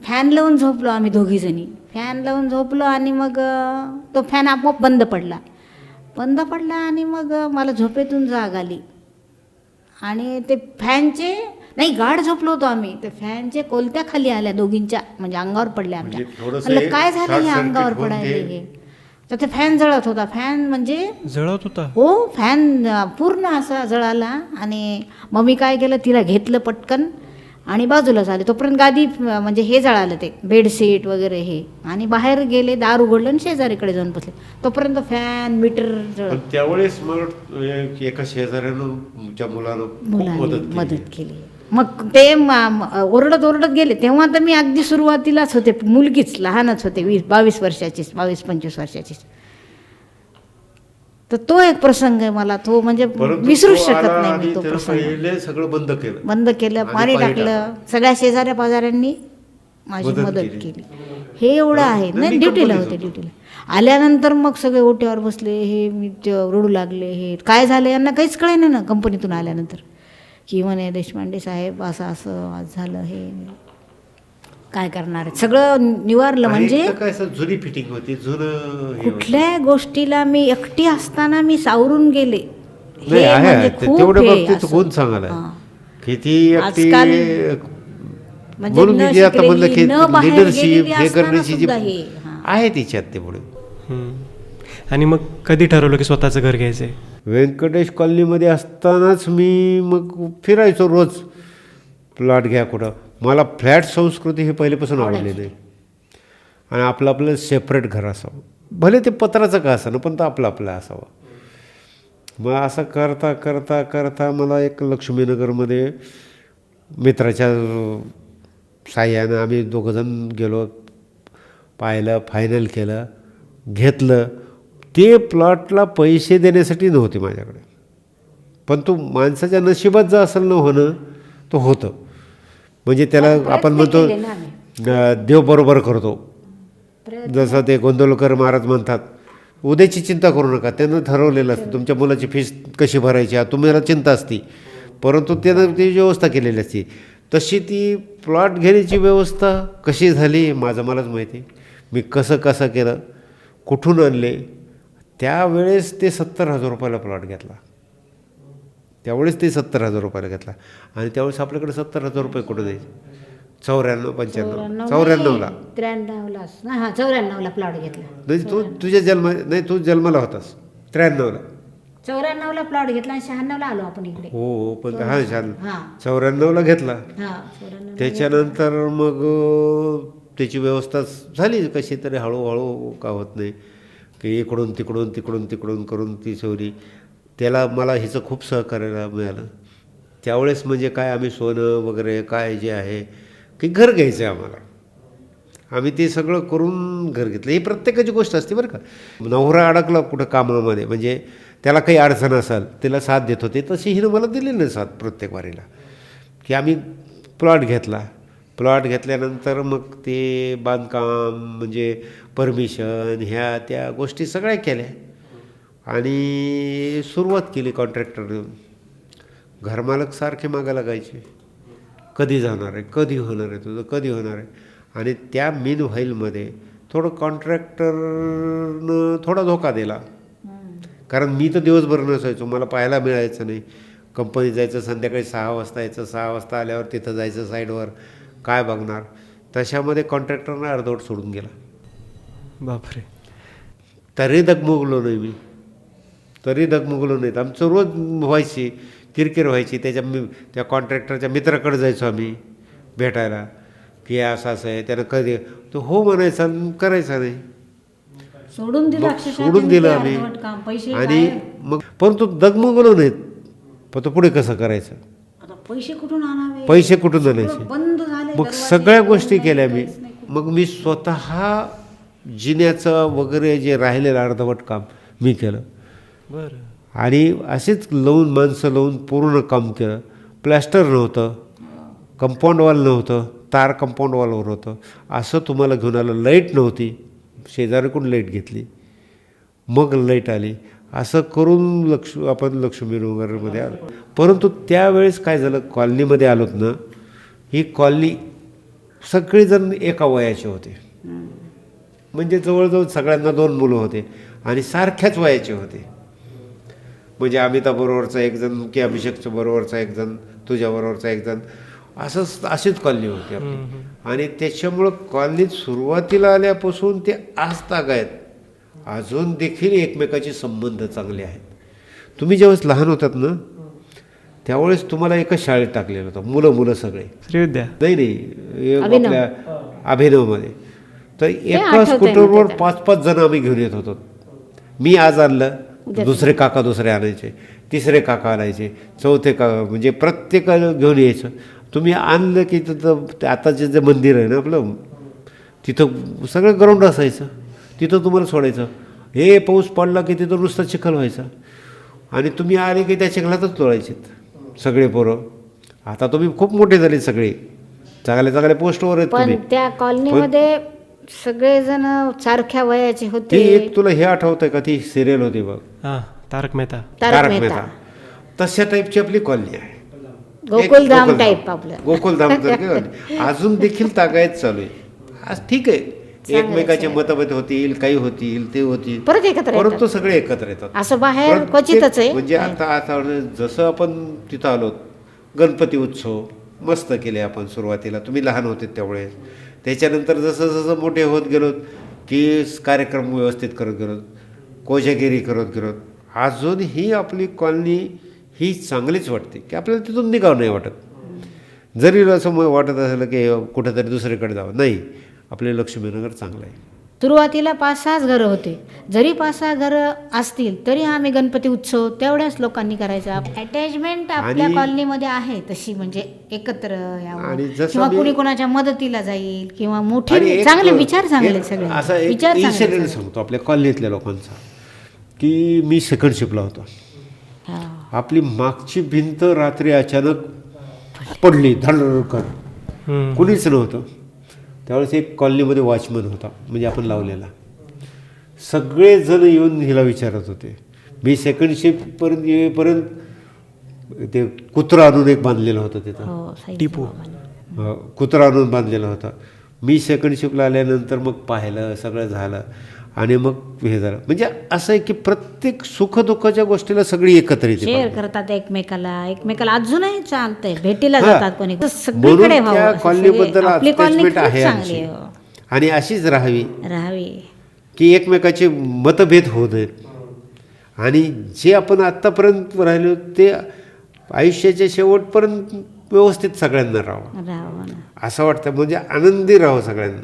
फॅन लावून झोपलो आम्ही दोघीजणी. फॅन लावून झोपलो, आणि मग तो फॅन आपोआप बंद पडला. आणि मग मला झोपेतून जाग आली, आणि ते फॅनचे नाही, गाढ झोपलो होतो आम्ही, ते फॅनचे कोलत्या खाली आल्या दोघींच्या, म्हणजे अंगावर पडल्या आमच्या. म्हणलं काय झालं हे अंगावर पडायला हे. तर ते फॅन जळत होता. फॅन म्हणजे जळत होता? हो, फॅन पूर्ण असा जळाला. आणि मग मी काय केलं, तिला घेतलं पटकन, आणि बाजूलाच आले. तोपर्यंत गादी म्हणजे हे जळालं, ते बेडशीट वगैरे हे, आणि बाहेर गेले, दार उघडलं आणि शेजारीकडे जाऊन बसले. तोपर्यंत फॅन मीटर जळत. पण त्यावेळेस मग एका शेजाऱ्यानं तुमच्या मुलानं खूप मुलांनी मदत मदत केली. मग ते ओरडत ओरडत गेले. तेव्हा तर मी अगदी सुरुवातीलाच होते, मुलगीच लहानच होते, 22 वर्षाचीच, 22-25 वर्षाचीच. तर तो एक प्रसंग आहे मला, तो म्हणजे परंतु विसरूच तो शकत आला नाही आणि मी तो त्यानं प्रसंग. पहिले सगळं बंद केलं, आणि पाणी पाणी टाकलं, सगळ्या शेजाऱ्या पाजाऱ्यांनी माझी मदत मदत केली. केली. हे एवढं आहे. नाही, नाही, मी ड्युटीला कंपनीत होते, होतो. ड्युटीला आल्यानंतर मग सगळे ओट्यावर बसले, हे मी रडू लागले, हे काय झालं यांना काहीच कळेना ना कंपनीतून आल्यानंतर, की म्हणे देशपांडे साहेब असं असं आज झालं, हे काय करणार आहे. सगळं निवारलं. आणि म्हणजे एक तर काय असं जुनी फिटिंग होती, जुनं हे होतं. कुठल्या गोष्टीला मी एकटी असताना मी सावरून गेले. नाही, हे आहे, म्हणजे ते खूप तेवढ्या हे बाबतीत असं. गुण सांगायला हां. किती एकटी आजकाल म्हणजे म्हणून न मी जे आता म्हणलं शिकलेली, की न बाहेर लिडरशिप गेलेली हे असताना करण्याची जी सुद्धा हे, हां. आहे तिच्यात तेवढे. आणि मग कधी ठरवलं की स्वतःचं घर घ्यायचं आहे? व्यंकटेश कॉलनीमध्ये असतानाच मी मग फिरायचो रोज, प्लॉट घ्या कुठं. मला फ्लॅट संस्कृती हे पहिलेपासून आवडली नाही, आणि आपलं आपलं सेपरेट घर असावं, भले ते पत्राचं का असावं पण तो आपलं आपलं असावं. मग असं करता करता करता मला एक लक्ष्मीनगरमध्ये मित्राच्या साह्यानं आम्ही दोघंजण गेलो, पाहिलं, फायनल केलं, घेतलं. ते प्लॉटला पैसे देण्यासाठी नव्हते माझ्याकडे, पण तो माणसाच्या नशिबात जर असेल न होणं तो होतं. म्हणजे त्याला आपण म्हणतो देव बरोबर करतो. जसं ते गोंदवलकर महाराज म्हणतात, उद्याची चिंता करू नका, त्यानं ठरवलेलं असतं तुमच्या मुलाची फीस कशी भरायची, तुम्हाला चिंता असती, परंतु त्यानं ती व्यवस्था केलेली असते. तशी ती प्लॉट घेण्याची व्यवस्था कशी झाली माझं मलाच माहिती. मी कसं कसं केलं, कुठून आणले. त्यावेळेस ते 70,000 रुपयाला प्लॉट घेतला. त्यावेळेस ते 70,000 रुपयाला घेतला, आणि त्यावेळेस आपल्याकडे 70,000 रुपये कुठं द्यायचे? 94-95 94ला 93ला हां 94ला प्लॉट घेतला. नाही, तू जन्माला होतास 93ला. 94ला प्लॉट घेतला आणि 96ला आलो आपण इकडे. हो, पण हा छान. हां 94ला घेतला. हां 94. त्याच्यानंतर मग त्याची व्यवस्था झाली कशी तरी, हळूहळू का होत नाही की इकडून तिकडून तिकडून तिकडून करून ती सवरी. त्याला मला हिचं खूप सहकार्य मिळालं त्यावेळेस. म्हणजे काय, आम्ही सोनं वगैरे काय जे आहे की घर घ्यायचं आहे आम्हाला, आम्ही ते सगळं करून घर घेतलं. ही प्रत्येकाची गोष्ट असते बरं का. नवरा अडकला कुठं कामामध्ये, म्हणजे त्याला काही अडचण असेल त्याला साथ देत होते, तशी हिनं मला दिलेली नाही साथ प्रत्येक वारीला. की आम्ही प्लॉट घेतला, प्लॉट घेतल्यानंतर मग ते बांधकाम म्हणजे परमिशन ह्या त्या गोष्टी सगळ्या केल्या, आणि सुरुवात केली कॉन्ट्रॅक्टर देऊन. घरमालक सारखे मागायला लागायचे, कधी जाणार आहे, कधी होणार आहे तुझं, कधी होणार आहे. आणि त्या मीन व्हाईलमध्ये थोडं कॉन्ट्रॅक्टरनं थोडा धोका दिला, कारण मी तर दिवसभर नसायचो, मला पाहायला मिळायचं नाही. कंपनीत जायचं, संध्याकाळी 6 वाजता यायचं, 6 वाजता आल्यावर तिथं जायचं साईडवर, काय बघणार. तशामध्ये कॉन्ट्रॅक्टरनं अर्धवट सोडून गेला. बापरे. तरी डगमगलो नाही मी, तरी डगमगलो नाहीत. आमचं रोज व्हायची किरकिर व्हायची. त्या कॉन्ट्रॅक्टरच्या मित्राकडे जायचो आम्ही भेटायला, की असं असं आहे, त्यानं कधी तो हो म्हणायचा आणि करायचा नाही. सोडून दिलं, मग सोडून दिलं आम्ही. आणि मग परंतु डगमगलो नाहीत, पण तो पुढे कसं करायचं, पैसे कुठून आणावे, पैसे कुठून आणायचे. बंद झाले मग सगळ्या गोष्टी केल्या मी. मग मी स्वतः जिन्याचं वगैरे जे राहिलेलं अर्धवट काम मी केलं. बरं. आणि असेच लावून माणसं लावून पूर्ण काम केलं. प्लॅस्टर नव्हतं, कंपाऊंड वॉल नव्हतं, तार कंपाऊंड वॉलवर होतं, असं तुम्हाला घेऊन आलं. लाईट नव्हती, शेजारीकडून लाईट घेतली, मग लाईट आली. असं करून आपण लक्ष्मीनगरमध्ये आलो. परंतु त्यावेळेस काय झालं, कॉलनीमध्ये आलोत ना, ही कॉलनी सगळेजण एका वयाचे होते. म्हणजे जवळजवळ सगळ्यांना 2 मुलं होते आणि सारख्याच वयाचे होते. म्हणजे अमिताबरोबरचा एकजण, की अभिषेकच्या बरोबरचा एकजण, तुझ्याबरोबरचा एकजण, अशीच कॉलनी होती आपली. आणि त्याच्यामुळं कॉलनीत सुरुवातीला आल्यापासून ते आज ताग आहेत, अजून देखील एकमेकाचे संबंध चांगले आहेत. तुम्ही ज्यावेळेस लहान होतात ना, त्यावेळेस तुम्हाला एकच शाळेत टाकलेलं होतं, मुलं सगळे. श्रीविद्या. नाही अभिनव. आपल्या अभिनवमध्ये. तर एका आठवतंय स्कूटरवर मला ते. 5-5 जण आम्ही घेऊन येत होतो. मी आज आणलं, दुसरे काका दुसरे आणायचे, तिसरे काका आणायचे, चौथे काका, म्हणजे प्रत्येकाला घेऊन यायचं. तुम्ही आणलं की तिथं आताचे जे मंदिर आहे ना आपलं, तिथं सगळं ग्राउंड असायचं, तिथं तुम्हाला सोडायचं. हे पाऊस पडला की तिथं नुसतं चिखल व्हायचा आणि तुम्ही आले की त्या चिखलातच तोडायचेत सगळे पोरं. आता तुम्ही खूप मोठे झाले सगळे, चांगल्या पोस्टवर आहेत पण तुम्ही. त्या कॉलनीमध्ये सगळेजण सारख्या वयाचे ती होते. एक तुला हे आठवतंय का, ती सिरियल होती बघ, हां, तारक मेहता. तारक मेहता. तशा टाईपची आपली कॉलनी आहे. गोकुलधाम गोकुलधाम. टाईप आपलं. गोकुलधाम सारखी कॉलनी. अजून देखील तागायत चालू आहे. आज ठीक आहे, एकमेकाचे मतभेद होतील, काही होतील, ते होतील, परत एकत्र येतात. परंतु सगळे एकत्र येतात. असं बाहेर प्रत्येक- क्वचितच आहे. म्हणजे आता जसं आपण तिथं आलो, गणपती उत्सव मस्त केले आपण सुरुवातीला, तुम्ही लहान होते त्यावेळेस. त्याच्यानंतर जसं जसं मोठे होत गेलो की कार्यक्रम व्यवस्थित करत गेलो, कोजागिरी करत गेलो. अजूनही आपली कॉलनी ही चांगलीच वाटते की आपल्याला तिथून निघावं नाही वाटत. जरी असं वाटत असेल की कुठेतरी दुसरीकडे जावं, नाही, आपले लक्ष्मीनगर चांगलं आहे. सुरुवातीला 5-6 घरं होते. जरी 5-6 घरं असतील तरी आम्ही गणपती उत्सव तेवढ्याच लोकांनी करायचा. अटॅचमेंट आपल्या आणि- कॉलनीमध्ये आहे तशी, म्हणजे एकत्र यावं आणि जसं किंवा मी- कुणी कोणाच्या मदतीला जाईल किंवा आणि मोठे एक- चांगले विचार चांगले एक सगळे असा एक विचार चांगले इन्सिडेंट सगळे. सांगतो आपल्या कॉलनीतल्या लोकांचा, की मी सेकंड शिफ्टला होतो. हा. आपली मागची भिंत रात्री अचानक पडली धडकन, कुणीच नव्हतं. त्यावेळेस एक कॉलनीमध्ये वॉचमन होता, म्हणजे आपण लावलेला. सगळेजण येऊन हिला विचारत होते. मी सेकंड शिफ्टपर्यंत येईपर्यंत ते कुत्रा आणून एक बांधलेलं होतं तिथं, हो, साईज टिपू. बाबांनी. कुत्रा आणून बांधलेला होता. मी सेकंड शिफ्टला आल्यानंतर मग पाहिलं, सगळं झालं आणि मग हे झालं. म्हणजे असं आहे की प्रत्येक सुखदुःखाच्या गोष्टीला सगळी एकत्र येते. शेअर करतात एकमेकाला अजूनही चालतंय, भेटीला हा. जातात कोणी. म्हणून सगळीकडे व्हावं त्या असं कॉलनीबद्दल सगळे. आपली कॉलनी अटॅचमेंट खूप आहे चांगली आमची. आहे, हो. आणि अशीच राहावी राहावी. की एकमेकाचे मतभेद होऊ नयेत. आणि जे आपण आत्तापर्यंत राहिलो ते आयुष्याच्या शेवटपर्यंत व्यवस्थित सगळ्यांना राहावं राहावं ना. असं वाटतं, म्हणजे आनंदी राहावं सगळ्यांना.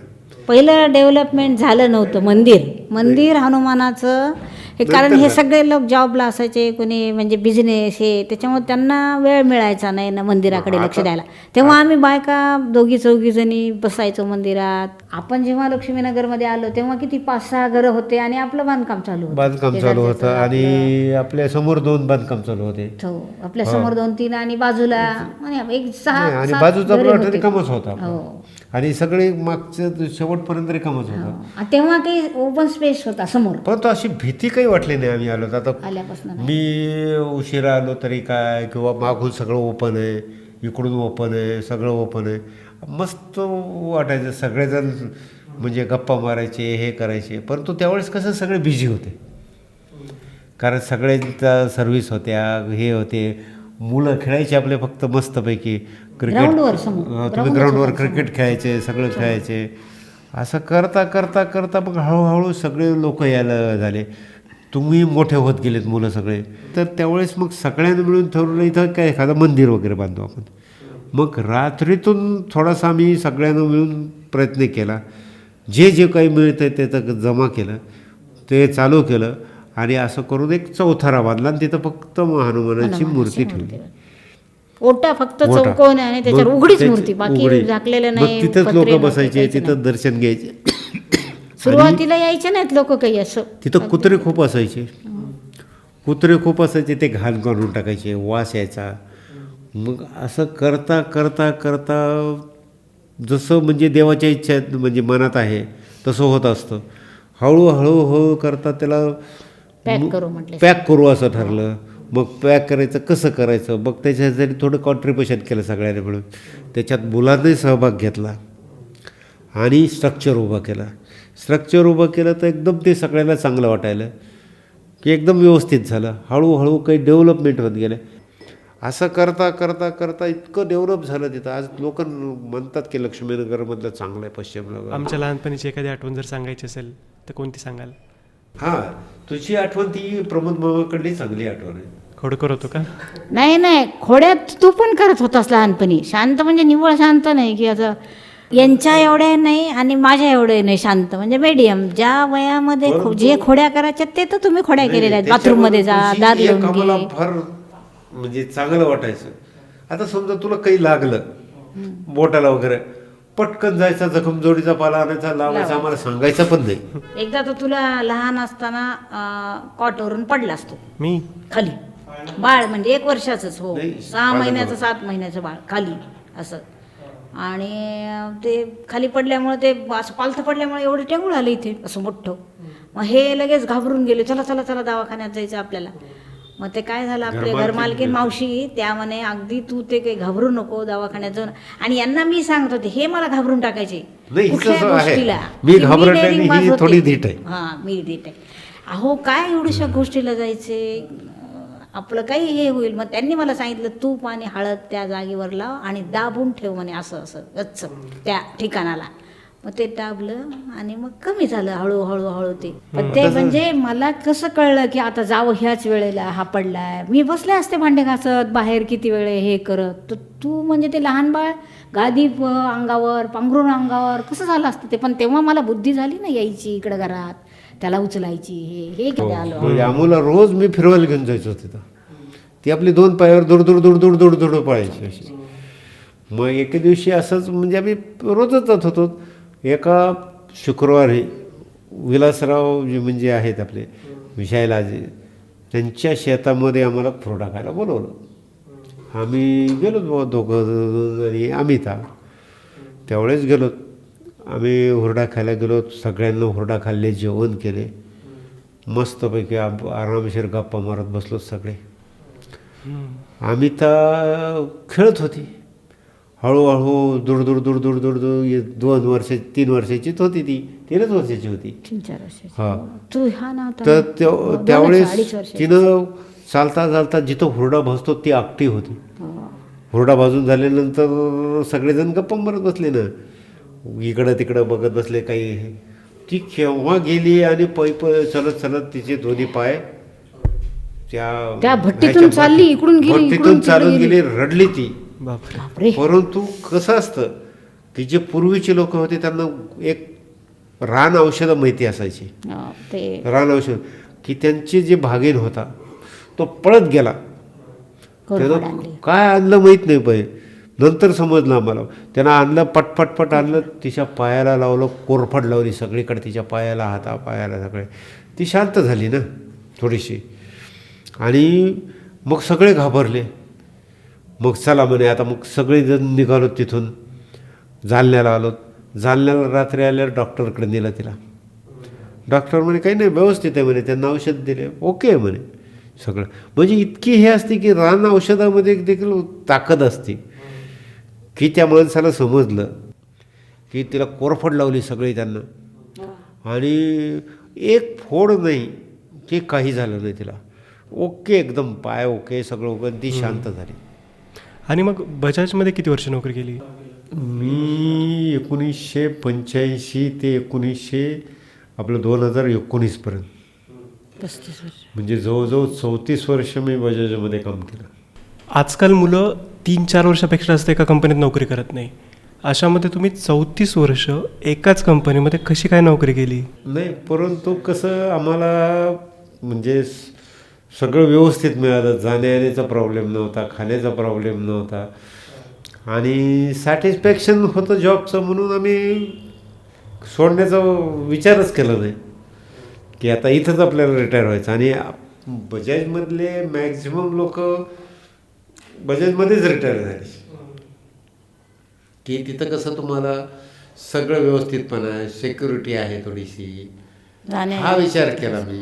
पहिलं डेव्हलपमेंट झालं नव्हतं. मंदिर हनुमानाचं हे, कारण हे सगळे लोक जॉबला असायचे, कोणी म्हणजे बिझनेस हे, त्याच्यामुळे त्यांना वेळ मिळायचा नाही ना मंदिराकडे लक्ष द्यायला. तेव्हा आम्ही बायका 2-4 जणी बसायचो मंदिरात. आपण जेव्हा लक्ष्मीनगरमध्ये आलो तेव्हा किती 5-6 घरं होते आणि आपलं बांधकाम चालू होतं. बांधकाम चालू होतं आणि आपल्या समोर 2 बांधकाम चालू होते. हो, आपल्या समोर 2-3 आणि बाजूला आणि एक 6 आणि बाजूचा घरे प्लॉट होते. रिकामच होता हो. आणि सगळे मागचं शेवटपर्यंत रिकामच होता. हो. तेव्हा काही ओपन स्पेस होता समोर परंतु अशी भीती काही वाटली नाही. आम्ही आलो तर आता आल्यापासून. मी उशिरा आलो तरी काय, किंवा मागून सगळं ओपन आहे, इकडून ओपन आहे, सगळं ओपन आहे, मस्त वाटायचं. सगळेजण म्हणजे गप्पा मारायचे, हे करायचे. परंतु त्यावेळेस कसं सगळे बिझी होते, कारण सगळ्यांच्या सर्व्हिस होत्या, हे होते. मुलं खेळायचे आपले फक्त मस्तपैकी क्रिकेट. ग्राउंडवर समोर. तुम्ही ग्राउंडवर क्रिकेट खेळायचे, सगळं खेळायचे. असं करता करता करता मग हळूहळू सगळे लोक यायला झाले. तुम्ही मोठे होत गेलेत मुलं सगळे. तर त्यावेळेस मग सगळ्यांनी मिळून ठरवलं इथं काय एखादं मंदिर वगैरे बांधू आपण. मग रात्रीतून थोडासा आम्ही सगळ्यांना मिळून प्रयत्न केला. जे काही मिळतं त्याचं जमा केलं, ते चालू केलं आणि असं करून एक चौथरा बांधला आणि तिथं फक्त हनुमानाची मूर्ती ठेवली. ओटा फक्त ओटा. चौकोन आहे आणि त्याच्यावर मग उघडीच त्याची मूर्ती, बाकी उघडी. झाकलेलं मग नाही. तिथंच पत्रे लोक नव्हते, बसायचे, काहीच तिथं नाही. दर्शन घ्यायचे. सुरुवातीला यायचे नाहीत लोक काही असं. तिथं कुत्रे खूप असायचे. ते घाण काढून टाकायचे, वास यायचा. मग असं करता करता करता जसं म्हणजे देवाच्या इच्छा म्हणजे मनात आहे तसं होत असतं. हळूहळू करता त्याला पॅक करू असं ठरलं. मग पॅक करायचं कसं करायचं, मग त्याच्यासाठी थोडं कॉन्ट्रीब्युशन केलं सगळ्यांनी मिळून. त्याच्यात मुलांनी सहभाग घेतला आणि स्ट्रक्चर उभं केलं तर एकदम ते सगळ्यांना चांगलं वाटायला की एकदम व्यवस्थित झालं. हळूहळू काही डेव्हलपमेंट होत गेलं. असं करता करता करता इतकं डेव्हलप झालं तिथं. आज लोक म्हणतात की लक्ष्मीनगरमधलं चांगलं आहे पश्चिम नगर. आमच्या लहानपणीची एखादी आठवण जर सांगायची असेल तर कोणती सांगाल? हां, तुझी आठवण ती प्रमोद मामाकडली चांगली आठवण आहे. खोडकर होतो का? नाही नाही, खोड्यात तू पण करत होतास लहानपणी. शांत म्हणजे निव्वळ शांत नाही की असं यांच्या एवढे नाही आणि माझ्या एवढे नाही, शांत म्हणजे मीडियम. ज्या वयामध्ये जे खोड्या करायच्या ते तर तुम्ही खोड्या केलेल्या आहेत. बाथरूममध्ये जा, दार लावून आम्हाला घे. फार म्हणजे चांगलं वाटायचं. आता समजा तुला काही लागलं बोटाला वगैरे, पटकन जायचा, जखम जोडीचा पाला आणायचा, लावायचा, आम्हाला सांगायचं पण नाही. एकदा तर तुला लहान असताना कॉटवरून पडलास तू मी खाली, बाळ म्हणजे 1 वर्षाचंच, हो, नाही, 6 महिन्याचं 7 महिन्याचं बाळ खाली असं. आणि ते खाली पडल्यामुळे, ते असं पालथं पडल्यामुळे एवढं टेंगूळ आलं इथे असं मोठं. मग हे लगेच घाबरून गेले, चला चला चला दवाखान्यात जायचं आपल्याला. मग ते काय झालं, आपले घरमालकीन मावशी त्या म्हणे अगदी तू ते काही घाबरू नको, दवाखान्यात जाऊन. आणि यांना मी सांगत होते, हे मला घाबरून टाकायचे नाही, कुठल्या हिचं असं आहे. गोष्टीला. मी की घाबरत नाही, daring ही बाज होते. थोडी धीट आहे. हां, मी धीट आहे. अहो काय एवढ्याशा गोष्टीला जायचे, आपलं काही हे होईल. मग त्यांनी मला सांगितलं, तूप आणि हळद त्या जागेवर लाव आणि दाबून ठेव म्हणे, असं असं गच्च त्या ठिकाणाला. मग ते दाबलं आणि मग कमी झालं हळूहळू हळू ते. पण ते म्हणजे मला कसं कळलं की आता जावं ह्याच वेळेला हा पडलाय. मी बसले असते भांडे घासत बाहेर किती वेळे हे करत, तर तू म्हणजे ते लहान बाळ गादी अंगावर पांघरून अंगावर कसं झालं असतं ते. पण तेव्हा मला बुद्धी झाली ना यायची इकडं घरात, त्याला उचलायची, हे किती आलो. म्हणजे आम्हाला रोज मी फिरवायला घेऊन जायचो तिथं. ती आपली 2 पायावर दूर दूर दूर दूर दूर दूर पळायची अशी. मग एके दिवशी असंच म्हणजे आम्ही रोजच जात होतो. एका शुक्रवारी विलासराव जे म्हणजे आहेत आपले विशायलाजी, त्यांच्या शेतामध्ये आम्हाला खुरडा खायला बोलवलं. आम्ही गेलो दोघं आणि अमिता, त्यावेळेस गेलो आम्ही. हुरडा खायला गेलो, सगळ्यांना हुरडा खाल्ले, जेवण केले, मस्तपैकी आरामशीर गप्पा मारत बसलो सगळे. अमिता खेळत होती हळूहळू, दूर दूर दूर दूर दूर दूर. 2 वर्ष 3 वर्षाचीच होती ती, 3च वर्षाची होती. 3-4 वर्ष. हां, तू हा नव्हता तर ना? त्यावेळेस 2-2.5 वर्ष. तिनं चालता चालता जिथं हुरडा भाजतो ती एकटी होती. हुरडा भाजून झाल्यानंतर सगळेजण गप्पा मारत बसले ना, इकडं तिकडं बघत बसले काही. ती केव्हा गेली आणि चलत चलत तिचे दोन्ही पाय त्या भट्टीतून चालली, इकडून गेली, भट्टीतून चालून गेली, रडली ती. बापरे. बापरे. परंतु कसं असतं की जे पूर्वीचे लोक होते त्यांना एक रान औषधं माहिती असायची. ते रान औषध की त्यांचे जे भागीन होता तो पळत गेला, त्यानं काय आणलं माहीत नाही पाहिजे. नंतर समजलं आम्हाला, त्यानं आणलं, पटपटपट आणलं, तिच्या पायाला लावलं, कोरफड लावली सगळीकडे तिच्या पायाला, हातापायाला सगळे. ती शांत झाली ना थोडीशी. आणि मग सगळे घाबरले. मग चला म्हणे आता, मग सगळेजण निघालो तिथून, जालन्याला आलो. जालन्याला रात्री आल्यावर डॉक्टरकडे नेलं तिला. डॉक्टर म्हणे काही नाही, व्यवस्थित आहे म्हणे, त्यांना औषध दिले, ओके आहे म्हणे सगळं. म्हणजे इतकी हे असते की रान औषधामध्ये देखील ताकद असते की त्या माणसाला समजलं की तिला कोरफड लावली सगळी त्यांना, आणि एक फोड नाही की काही झालं नाही तिला, ओके, एकदम पाय ओके, सगळं ओके, ती शांत झाली. आणि मग बजाजमध्ये किती वर्ष नोकरी केली? मी 1985 ते 2019 पर्यंत, 35 वर्ष. म्हणजे जवळजवळ 34 वर्ष मी बजाजमध्ये काम केलं. आजकाल मुलं 3-4 वर्षापेक्षा जास्त एका कंपनीत नोकरी करत नाही. अशामध्ये तुम्ही 34 वर्ष एकाच कंपनीमध्ये कशी काय नोकरी केली? नाही, परंतु कसं आम्हाला म्हणजे सगळं व्यवस्थित मिळालं. जाण्यायेण्याचा प्रॉब्लेम नव्हता, खाण्याचा प्रॉब्लेम नव्हता, आणि सॅटिस्फॅक्शन होतं जॉबचं. म्हणून आम्ही सोडण्याचा विचारच केला नाही की आता इथंच आपल्याला रिटायर व्हायचं. आणि बजाजमधले मॅक्झिमम लोक बजाजमध्येच रिटायर झाले की तिथं कसं तुम्हाला सगळं व्यवस्थितपणा आहे, सिक्युरिटी आहे थोडीशी. हा विचार केला मी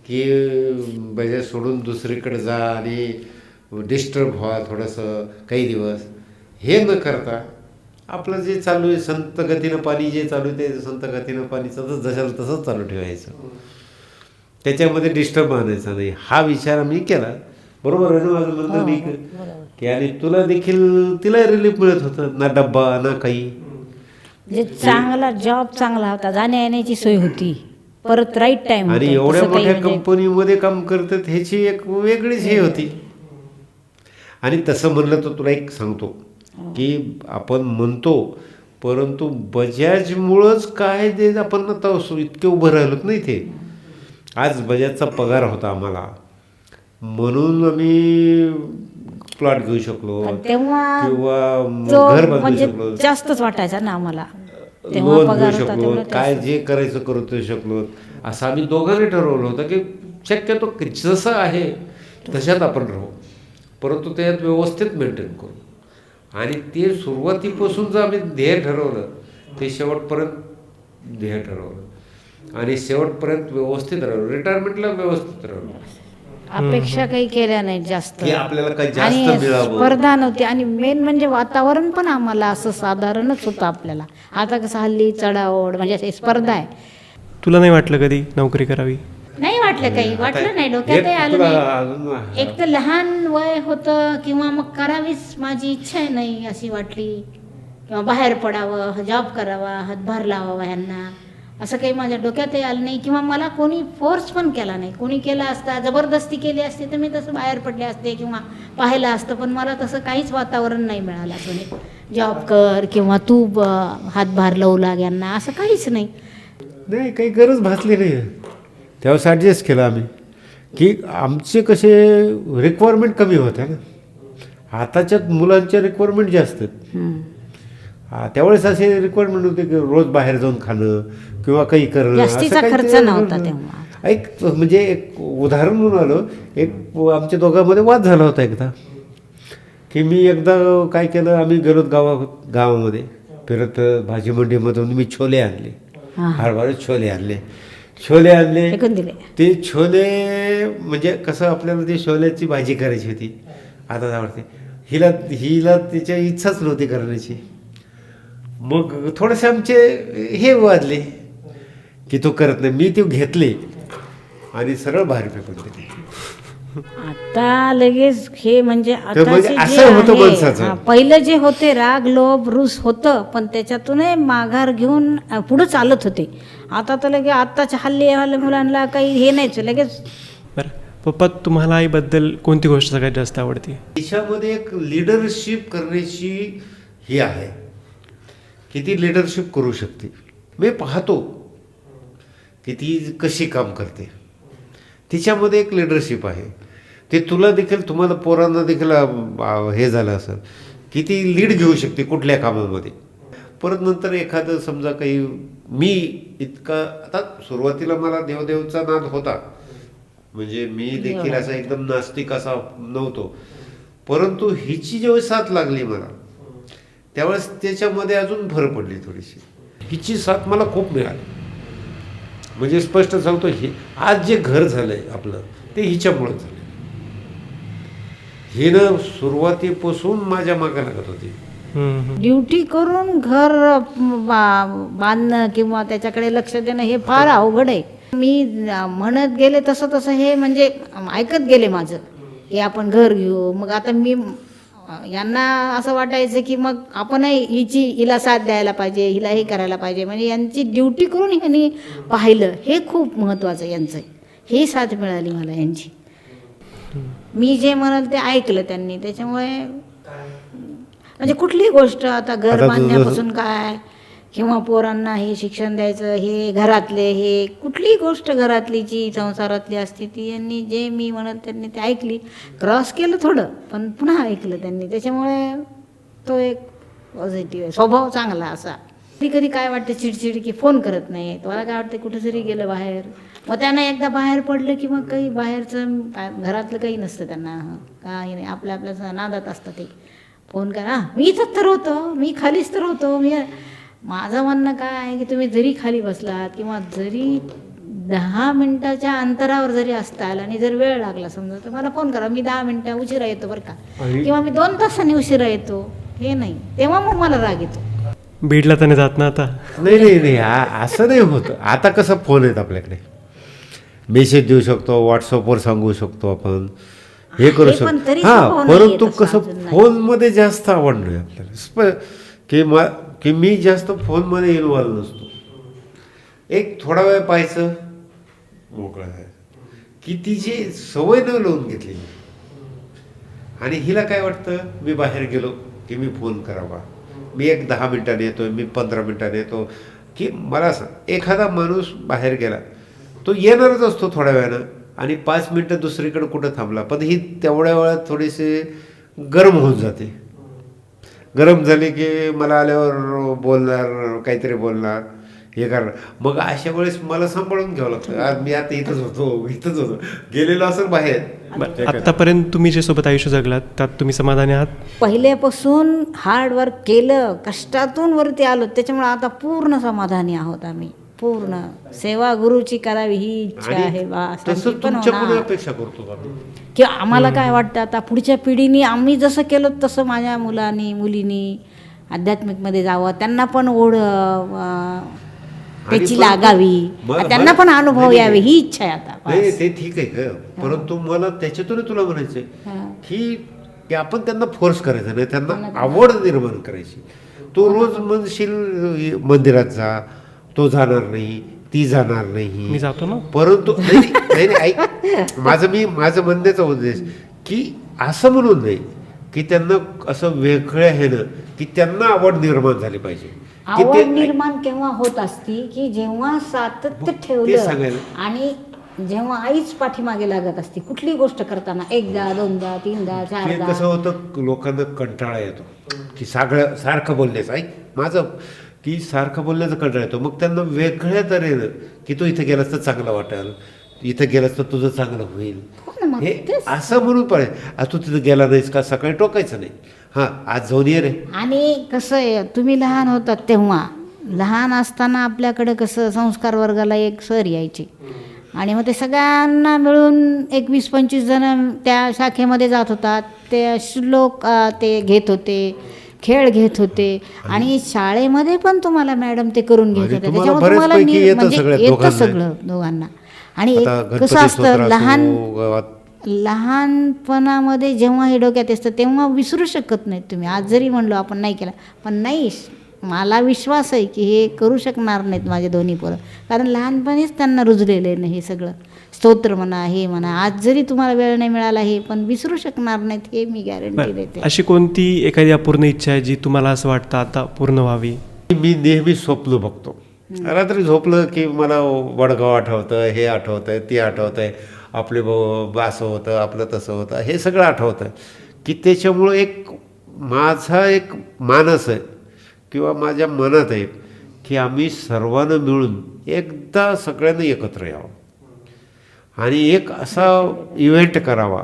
की बजाज सोडून दुसरीकडे जा आणि डिस्टर्ब व्हा थोडंसं काही दिवस. हे न करता आपलं जे चालू आहे संत गतीनं पाणी, जे चालू आहे ते संत गतीनं पाणी जशाला तसंच चालू ठेवायचं, त्याच्यामध्ये डिस्टर्ब आणायचा नाही. हा विचार आम्ही केला. बरोबर आहे ना माझं म्हणणं? मी की आणि तुला देखील, तिला रिलीफ मिळत होतं ना, डब्बा ना काही. म्हणजे चांगला जॉब चांगला होता, जाण्या येण्याची सोय होती. परत राईट टाइम आणि एवढ्या मोठ्या कंपनीमध्ये काम करतात ह्याची एक वेगळीच हे होती. आणि तसं म्हणलं तर तुला एक सांगतो की आपण म्हणतो, परंतु बजाजमुळंच काय ते आपण आता इतके उभं राहिलोत नाही. ते आज बजाजचा पगार होता आम्हाला म्हणून आम्ही प्लॉट घेऊ शकलो तेव्हा किंवा घर बांधू म्हणजे शकलो, जास्तच वाटायचा ना आम्हाला, तेव्हा लोन घेऊ पगार होता शकलो, तेवढं काय जे करायचं करू शकलो. असं आम्ही दोघांनी ठरवलं होतं की शक्यतो जसं आहे तशात आपण राहू, परंतु त्यात व्यवस्थित मेंटेन करू. आणि ते सुरुवातीपासून जर आम्ही ध्येय ठरवलं ते शेवटपर्यंत ध्येय ठरवलं आणि शेवटपर्यंत व्यवस्थित राहिलो. रिटायरमेंटला व्यवस्थित राहिलो अपेक्षा काही केल्या नाहीत जास्त की आपल्याला काही जास्त आणि मिळावं. स्पर्धा नव्हती. आणि मेन म्हणजे वातावरण पण आम्हाला असं साधारणच होतं आपल्याला. आता कसं हल्ली चढाओढ म्हणजे अशी स्पर्धा आहे. तुला नाही वाटलं कधी नोकरी करावी? नाही वाटलं, काही वाटलं नाही, डोक्यातही आलं नाही. एक तर लहान वय होतं किंवा मग करावीच माझी इच्छा नाही अशी वाटली, किंवा बाहेर पडावं, जॉब करावा, हातभार लावावा ह्यांना, असं काही माझ्या डोक्यातही आलं नाही. किंवा मला कोणी फोर्स पण केला नाही. कोणी केला असता, जबरदस्ती केली असते तर मी तसं बाहेर पडले असते किंवा पाहिलं असतं, पण मला तसं काहीच वातावरण नाही मिळालं. असं जॉब कर किंवा तू हातभार लावू लाग यांना, असं काहीच नाही. नाही, काही गरज भासली नाही. त्यावेळेस ॲडजस्ट केलं आम्ही की आमचे कसे रिक्वायरमेंट कमी होत्या ना, आताच्या मुलांच्या रिक्वायरमेंट जास्त आहेत. त्यावेळेस असे रिक्वायरमेंट होते की रोज बाहेर जाऊन खाणं किंवा काही करणं, जास्तीचा खर्च नव्हता तेव्हा. एक म्हणजे एक उदाहरण म्हणून आलं, एक आमच्या दोघांमध्ये वाद झाला होता एकदा की मी एकदा काय केलं, आम्ही गेलो गावामध्ये फिरत, भाजी मंडीमधून मी छोले आणले, हरभरे छोले आणले. फेकून दिले. ते छोले म्हणजे कसं आपल्याला ते छोल्याची भाजी करायची होती. आता आवडते हिला तिच्या इच्छाच नव्हती करण्याची. मग थोडेसे आमचे हे वाजले की तो करत नाही. मी ते घेतले आणि सरळ बाहेर फेकून दिले. आता लगेच हे म्हणजे म्हणजे असं होतं माणसाचं. पहिलं जे होते राग लोभ रुस होतं, पण त्याच्यातूनही माघार घेऊन पुढे चालत होते. आता तर लगेच आत्ताच्या हल्ली मुलांना काही हे नाहीच लगेच. बरं पप्पा, तुम्हाला आईबद्दल कोणती गोष्ट सगळ्यात जास्त आवडते? देशामध्ये एक लिडरशिप करण्याची ही आहे की ती लिडरशिप करू शकते. मी पाहतो की ती कशी काम करते, तिच्यामध्ये एक लिडरशिप आहे. ते तुला देखील, तुम्हाला पोरांना देखील हे झालं असेल की ती लीड घेऊ शकते कुठल्या कामामध्ये. परत नंतर एखादं समजा काही, मी इतका आता सुरुवातीला मला देवदेवचा नाद होता, म्हणजे मी देखील असा एकदम नास्तिक असा नव्हतो, परंतु हिची जेव्हा साथ लागली मला त्यावेळेस त्याच्यामध्ये अजून भर पडली थोडीशी. हिची साथ मला खूप मिळाली. म्हणजे स्पष्ट सांगतो, हे आज जे घर झालंय आपलं ते हिच्यामुळं झालं. हिनं सुरुवातीपासून माझ्या मागे लागत होती. ड्युटी करून घर बांधणं किंवा त्याच्याकडे लक्ष देणं हे फार अवघड आहे. मी म्हणत गेले तसं तसं हे म्हणजे ऐकत गेले माझं की आपण घर घेऊ. मग आता मी यांना असं वाटायचं की मग आपणही हिला साथ द्यायला पाहिजे, हिला हे करायला पाहिजे. म्हणजे यांची ड्युटी करून ह्यांनी पाहिलं, हे खूप महत्त्वाचं यांचं. ही साथ मिळाली मला यांची. मी जे म्हणाल ते ऐकलं त्यांनी. त्याच्यामुळे म्हणजे कुठलीही गोष्ट, आता घर बांधण्यापासून काय किंवा पोरांना हे शिक्षण द्यायचं, हे घरातले, हे कुठलीही गोष्ट घरातली जी संसारातली असते ती यांनी, जे मी म्हणत त्यांनी ते ऐकली. क्रॉस केलं थोडं, पण पुन्हा ऐकलं त्यांनी. त्याच्यामुळे तो एक पॉझिटिव्ह आहे, स्वभाव चांगला असा. कधी कधी काय वाटतं चिडचिड की फोन करत नाही. मला काय वाटतं कुठं जरी गेलं बाहेर, मग त्यांना एकदा बाहेर पडलं की मग काही बाहेरचं घरातलं काही नसतं त्यांना, काही नाही, आपल्या नादात असतं ते. फोन करा, मी इथंच तर होतो, मी खालीच तर होतो. माझं म्हणणं काय आहे की तुम्ही जरी खाली बसलात किंवा जरी 10 मिनिटाच्या अंतरावर जरी असताल आणि जर वेळ लागला समजा, तर मला फोन करा. मी 10 मिनिटं उशिरा येतो बरं का, किंवा मी 2 तासांनी उशिरा येतो. हे नाही, तेव्हा मग मला राग येतो. बीडला तर नाही जात ना आता? नाही, असं नाही होतं. आता कसं फोन आहेत आपल्याकडे, मेसेज देऊ शकतो, व्हॉट्सअपवर सांगू शकतो आपण, हे करू शकतो. हां, परंतु कसं फोनमध्ये जास्त आवड नाही आपल्याला की मी जास्त फोनमध्ये इन्व्हॉल्व नसतो. एक थोडा वेळ पाहायचं, मोकळं आहे की तिची सवय न लावून घेतली. आणि हिला काय वाटतं, मी बाहेर गेलो की मी फोन करावा, मी एक 10 मिनिटाने येतो, मी 15 मिनिटाने येतो. की मला एखादा माणूस बाहेर गेला तो येणारच असतो थोड्या वेळानं, आणि 5 मिनटं दुसरीकडे कुठं थांबला, पण ही तेवढ्या वेळात थोडीशी गरम होऊन जाते. गरम झाली की मला आल्यावर बोलणार, काहीतरी बोलणार, हे करणार. मग अशा वेळेस मला सांभाळून घ्यावं लागतं. आज मी आता इथंच होतो गेलेलो असेल बाहेर. आत्तापर्यंत तुम्ही जे सोबत आयुष्य जगलात त्यात तुम्ही समाधानी आहात? पहिल्यापासून हार्डवर्क केलं, कष्टातून वरती आलो, त्याच्यामुळे आता पूर्ण समाधानी आहोत आम्ही. पूर्ण सेवा गुरुची करावी ही इच्छा आहे बा. तसं तुमच्याकडून अपेक्षा करतो का की आम्हाला काय वाटतं, आता पुढच्या पिढीने आम्ही जसं केलं तसं माझ्या मुलांनी मुलींनी आध्यात्मिकमध्ये जावं, त्यांना पण ओढ त्याची लागावी, त्यांना पण अनुभव यावे, ही इच्छा आहे आता. नाही ते ठीक आहे का, परंतु मला त्याच्यातून तुला म्हणायचंय की आपण त्यांना फोर्स करायचा नाही, त्यांना आवड निर्माण करायची. तो रोज म्हणशील मंदिरात जा, तो जाणार नाही, ती जाणार नाही, मी जातो ना. परंतु नाही नाही ऐक, माझं म्हणण्याचा उद्देश की असं म्हणून नाही की त्यांना असं वेगळं आहे ना, की त्यांना आवड निर्माण झाली पाहिजे. आवड निर्माण केव्हा होत असती की जेव्हा सातत्य ठेवलं आणि जेव्हा आईच पाठीमागे लागत असते कुठली गोष्ट करताना, एकदा दोनदा तीनदा चारदा. कसं होतं, लोकांना कंटाळा येतो की सारखं बोलण्याचं. ऐक माझं, की सारखं बोलण्याचा कंटाळा येतो. मग त्यांना वेगळ्या तऱ्हेनं की तू इथं गेलास तर चांगलं वाटेल, इथं गेलास तर तुझं चांगलं होईल, हे असं म्हणून पाहिजे. आज तू तिथं गेला नाहीस का, सकाळी टोकायचं नाही, हां आज जाऊन ये रे. आणि कसं आहे, तुम्ही लहान होतात तेव्हा, लहान असताना आपल्याकडे कसं संस्कार वर्गाला एक सर यायचे आणि मग ते सगळ्यांना मिळून एक 20-25 जण त्या शाखेमध्ये जात होतात. ते श्लोक ते घेत होते, खेळ घेत होते, आणि शाळेमध्ये पण तुम्हाला मॅडम ते करून घेत होते. त्याच्यामुळे तुम्हाला म्हणजे येतं सगळं दोघांना. आणि कसं असतं, लहानपणामध्ये जेव्हा हे डोक्यात असतं तेव्हा विसरू शकत नाहीत तुम्ही. आज जरी म्हणलो आपण नाही केला, पण नाही, मला विश्वास आहे की हे करू शकणार नाहीत माझे दोन्ही पोरं, कारण लहानपणीच त्यांना रुजलेलं आहे हे सगळं. स्तोत्र म्हणा, हे म्हणा, आज जरी तुम्हाला वेळ नाही मिळाला हे पण विसरू शकणार नाहीत, हे मी गॅरंटी देते. अशी कोणती एखादी अपूर्ण इच्छा आहे जी तुम्हाला असं वाटतं आता पूर्ण व्हावी? मी नेहमी स्वप्न बघतो. रात्री झोपलं की मला वडगाव आठवतं, हे आठवतंय, ते आठवतंय, आपले असं होतं, आपलं तसं होतं, हे सगळं आठवतं. की त्याच्यामुळं एक माझा एक मानस आहे किंवा माझ्या मनात आहे की आम्ही सर्वांना मिळून एकदा सगळ्यांना एकत्र यावं आणि एक असा इव्हेंट करावा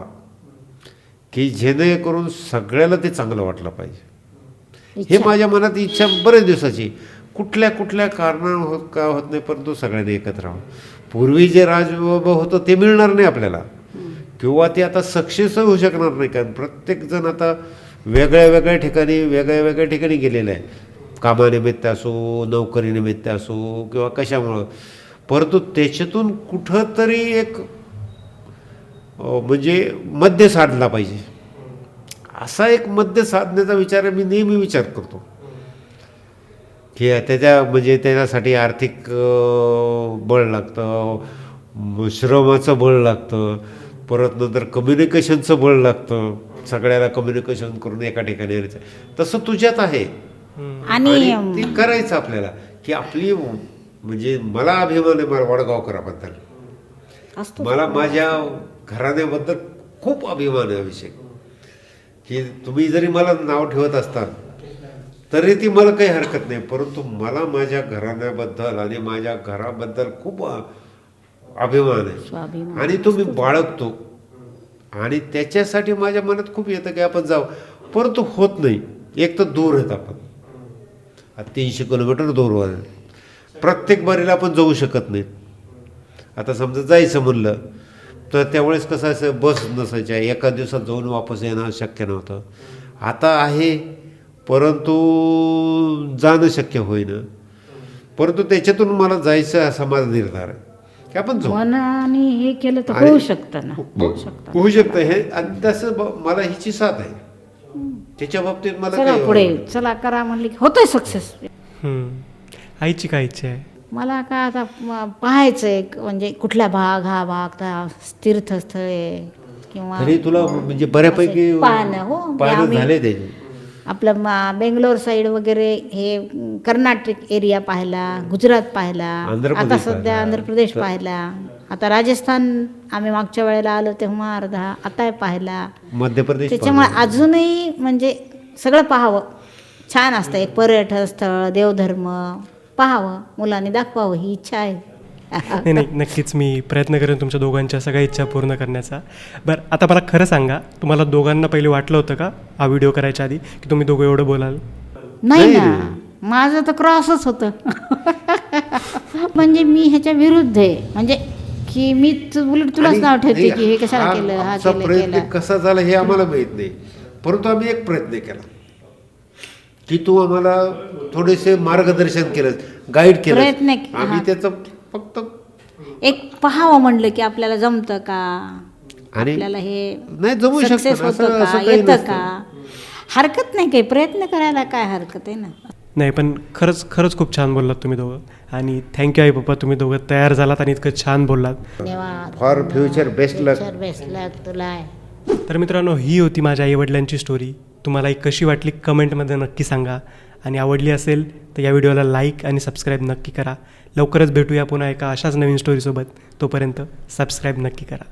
की जेणेकरून सगळ्याला ते चांगलं वाटलं पाहिजे. हे माझ्या मनात इच्छा बरेच दिवसाची. कुठल्या कारणानं का होत नाही, परंतु सगळ्यांनी एकत्र राहावं. पूर्वी जे राजवैभव होतं ते मिळणार नाही आपल्याला, किंवा ते आता सक्सेस होऊ शकणार नाही, कारण प्रत्येकजण आता वेगळ्या ठिकाणी गेलेलं आहे, कामानिमित्त असो, नोकरीनिमित्त असो किंवा कशामुळं. परंतु त्याच्यातून कुठंतरी एक म्हणजे मध्य साधला पाहिजे. असा एक मध्य साधण्याचा विचार मी नेहमी विचार करतो की त्याच्यासाठी आर्थिक बळ लागतं, श्रमाचं बळ लागतं, परत नंतर कम्युनिकेशनचं बळ लागतं, सगळ्याला कम्युनिकेशन करून एका ठिकाणी यायचं. तसं तुझ्यात आहे आणि ते करायचं आपल्याला. की आपली म्हणजे मला अभिमान आहे मला वडगावकराबद्दल, मला माझ्या घराण्याबद्दल खूप अभिमान आहे. अभिषेक, की तुम्ही जरी मला नाव ठेवत असता तरी ती मला काही हरकत नाही, परंतु मला माझ्या घराण्याबद्दल आणि माझ्या घराबद्दल खूप अभिमान आहे आणि तो मी बाळगतो. आणि त्याच्यासाठी माझ्या मनात खूप येतं की आपण जाऊ, परंतु होत नाही. एक तर दूर आहेत, आपण 300 किलोमीटर दूर आहे, प्रत्येक बारीला आपण जाऊ शकत नाही. आता समजा जायचं म्हणलं तर त्यावेळेस कसं असं बस नसायच्या, एका दिवसात जाऊन वापस येणं शक्य नव्हतं. आता आहे, परंतु जाणं शक्य होईना. परंतु त्याच्यातून मला जायचं असा माझा निर्धार आहे की आपण जाऊ. मनाने हे केलं तर होऊ शकतं ना, होऊ शकतं हे. आणि तसं मला हिची साथ आहे त्याच्या बाबतीत. मला चला पुढे चला करा म्हणले की होतंय सक्सेस. आईची काय इच्छा आहे? मला का आता पाहायचं एक म्हणजे कुठला भाग हा भाग तीर्थस्थळ आहे किंवा तरी तुला म्हणजे बऱ्यापैकी असं पाहणं हो पाहणं आम्ही झाले त्याचे. आपलं बेंगलोर साईड वगैरे हे कर्नाटक एरिया पाहिला, गुजरात पाहिला, आंध्र आता प्रदेश सध्या पाहिला. आंध्र प्रदेश पाहिला, आता राजस्थान आम्ही मागच्या वेळेला आलो तेव्हा अर्धा आता पाहिला. मध्य प्रदेश त्याच्यामुळे पाहिलं. अजूनही म्हणजे सगळं पाहावं छान असतं. एक पर्यटन स्थळ, देवधर्म पाहावं, मुलांनी दाखवावं ही इच्छा आहे. नाही नाही, नक्कीच मी प्रयत्न करेन तुमच्या दोघांच्या सगळ्या इच्छा पूर्ण करण्याचा. बरं, आता मला खरं सांगा, तुम्हाला दोघांना पहिले वाटलं होतं का हा व्हिडिओ करायच्या आधी की तुम्ही दोघं एवढं बोलाल? नाही नाही ना, माझं तर क्रॉसच होतं. म्हणजे मी ह्याच्या विरुद्ध आहे, म्हणजे की मी उलट तुलाच आणि नाव ठेवते नाही, की हे कशाला केलं, हा आमचा केलं प्रयत्न केलं. कसा झाला हे आम्हाला माहित नाही, परंतु आम्ही एक प्रयत्न केला की तू आम्हाला थोडेसे मार्गदर्शन केलं, गाईड केलं. प्रयत्न आम्ही हा. त्याचं फक्त एक पाहावं म्हणलं की आपल्याला जमतं का, आणि आपल्याला हे नाही जमू शकतं सक्सेस ना, होतं असं का, काही येतं नसतं. का, हरकत नाही काही प्रयत्न करायला, काय हरकत आहे ना. नाही, पण खरंच खूप छान बोललात तुम्ही दोघं. आणि थँक्यू आई पप्पा, तुम्ही दोघं तयार झालात आणि इतकं छान बोललात. धन्यवाद. For future best luck. Best luck तुला. तर मित्रांनो, ही होती माझ्या आईवडिलांची स्टोरी. तुम्हाला ही कशी वाटली कमेंटमध्ये नक्की सांगा, आणि आवडली असेल तर या व्हिडिओला लाईक आणि सबस्क्राईब नक्की करा. लवकरच भेटूया पुन्हा एका अशाच नवीन स्टोरीसोबत. तोपर्यंत सबस्क्राईब नक्की करा.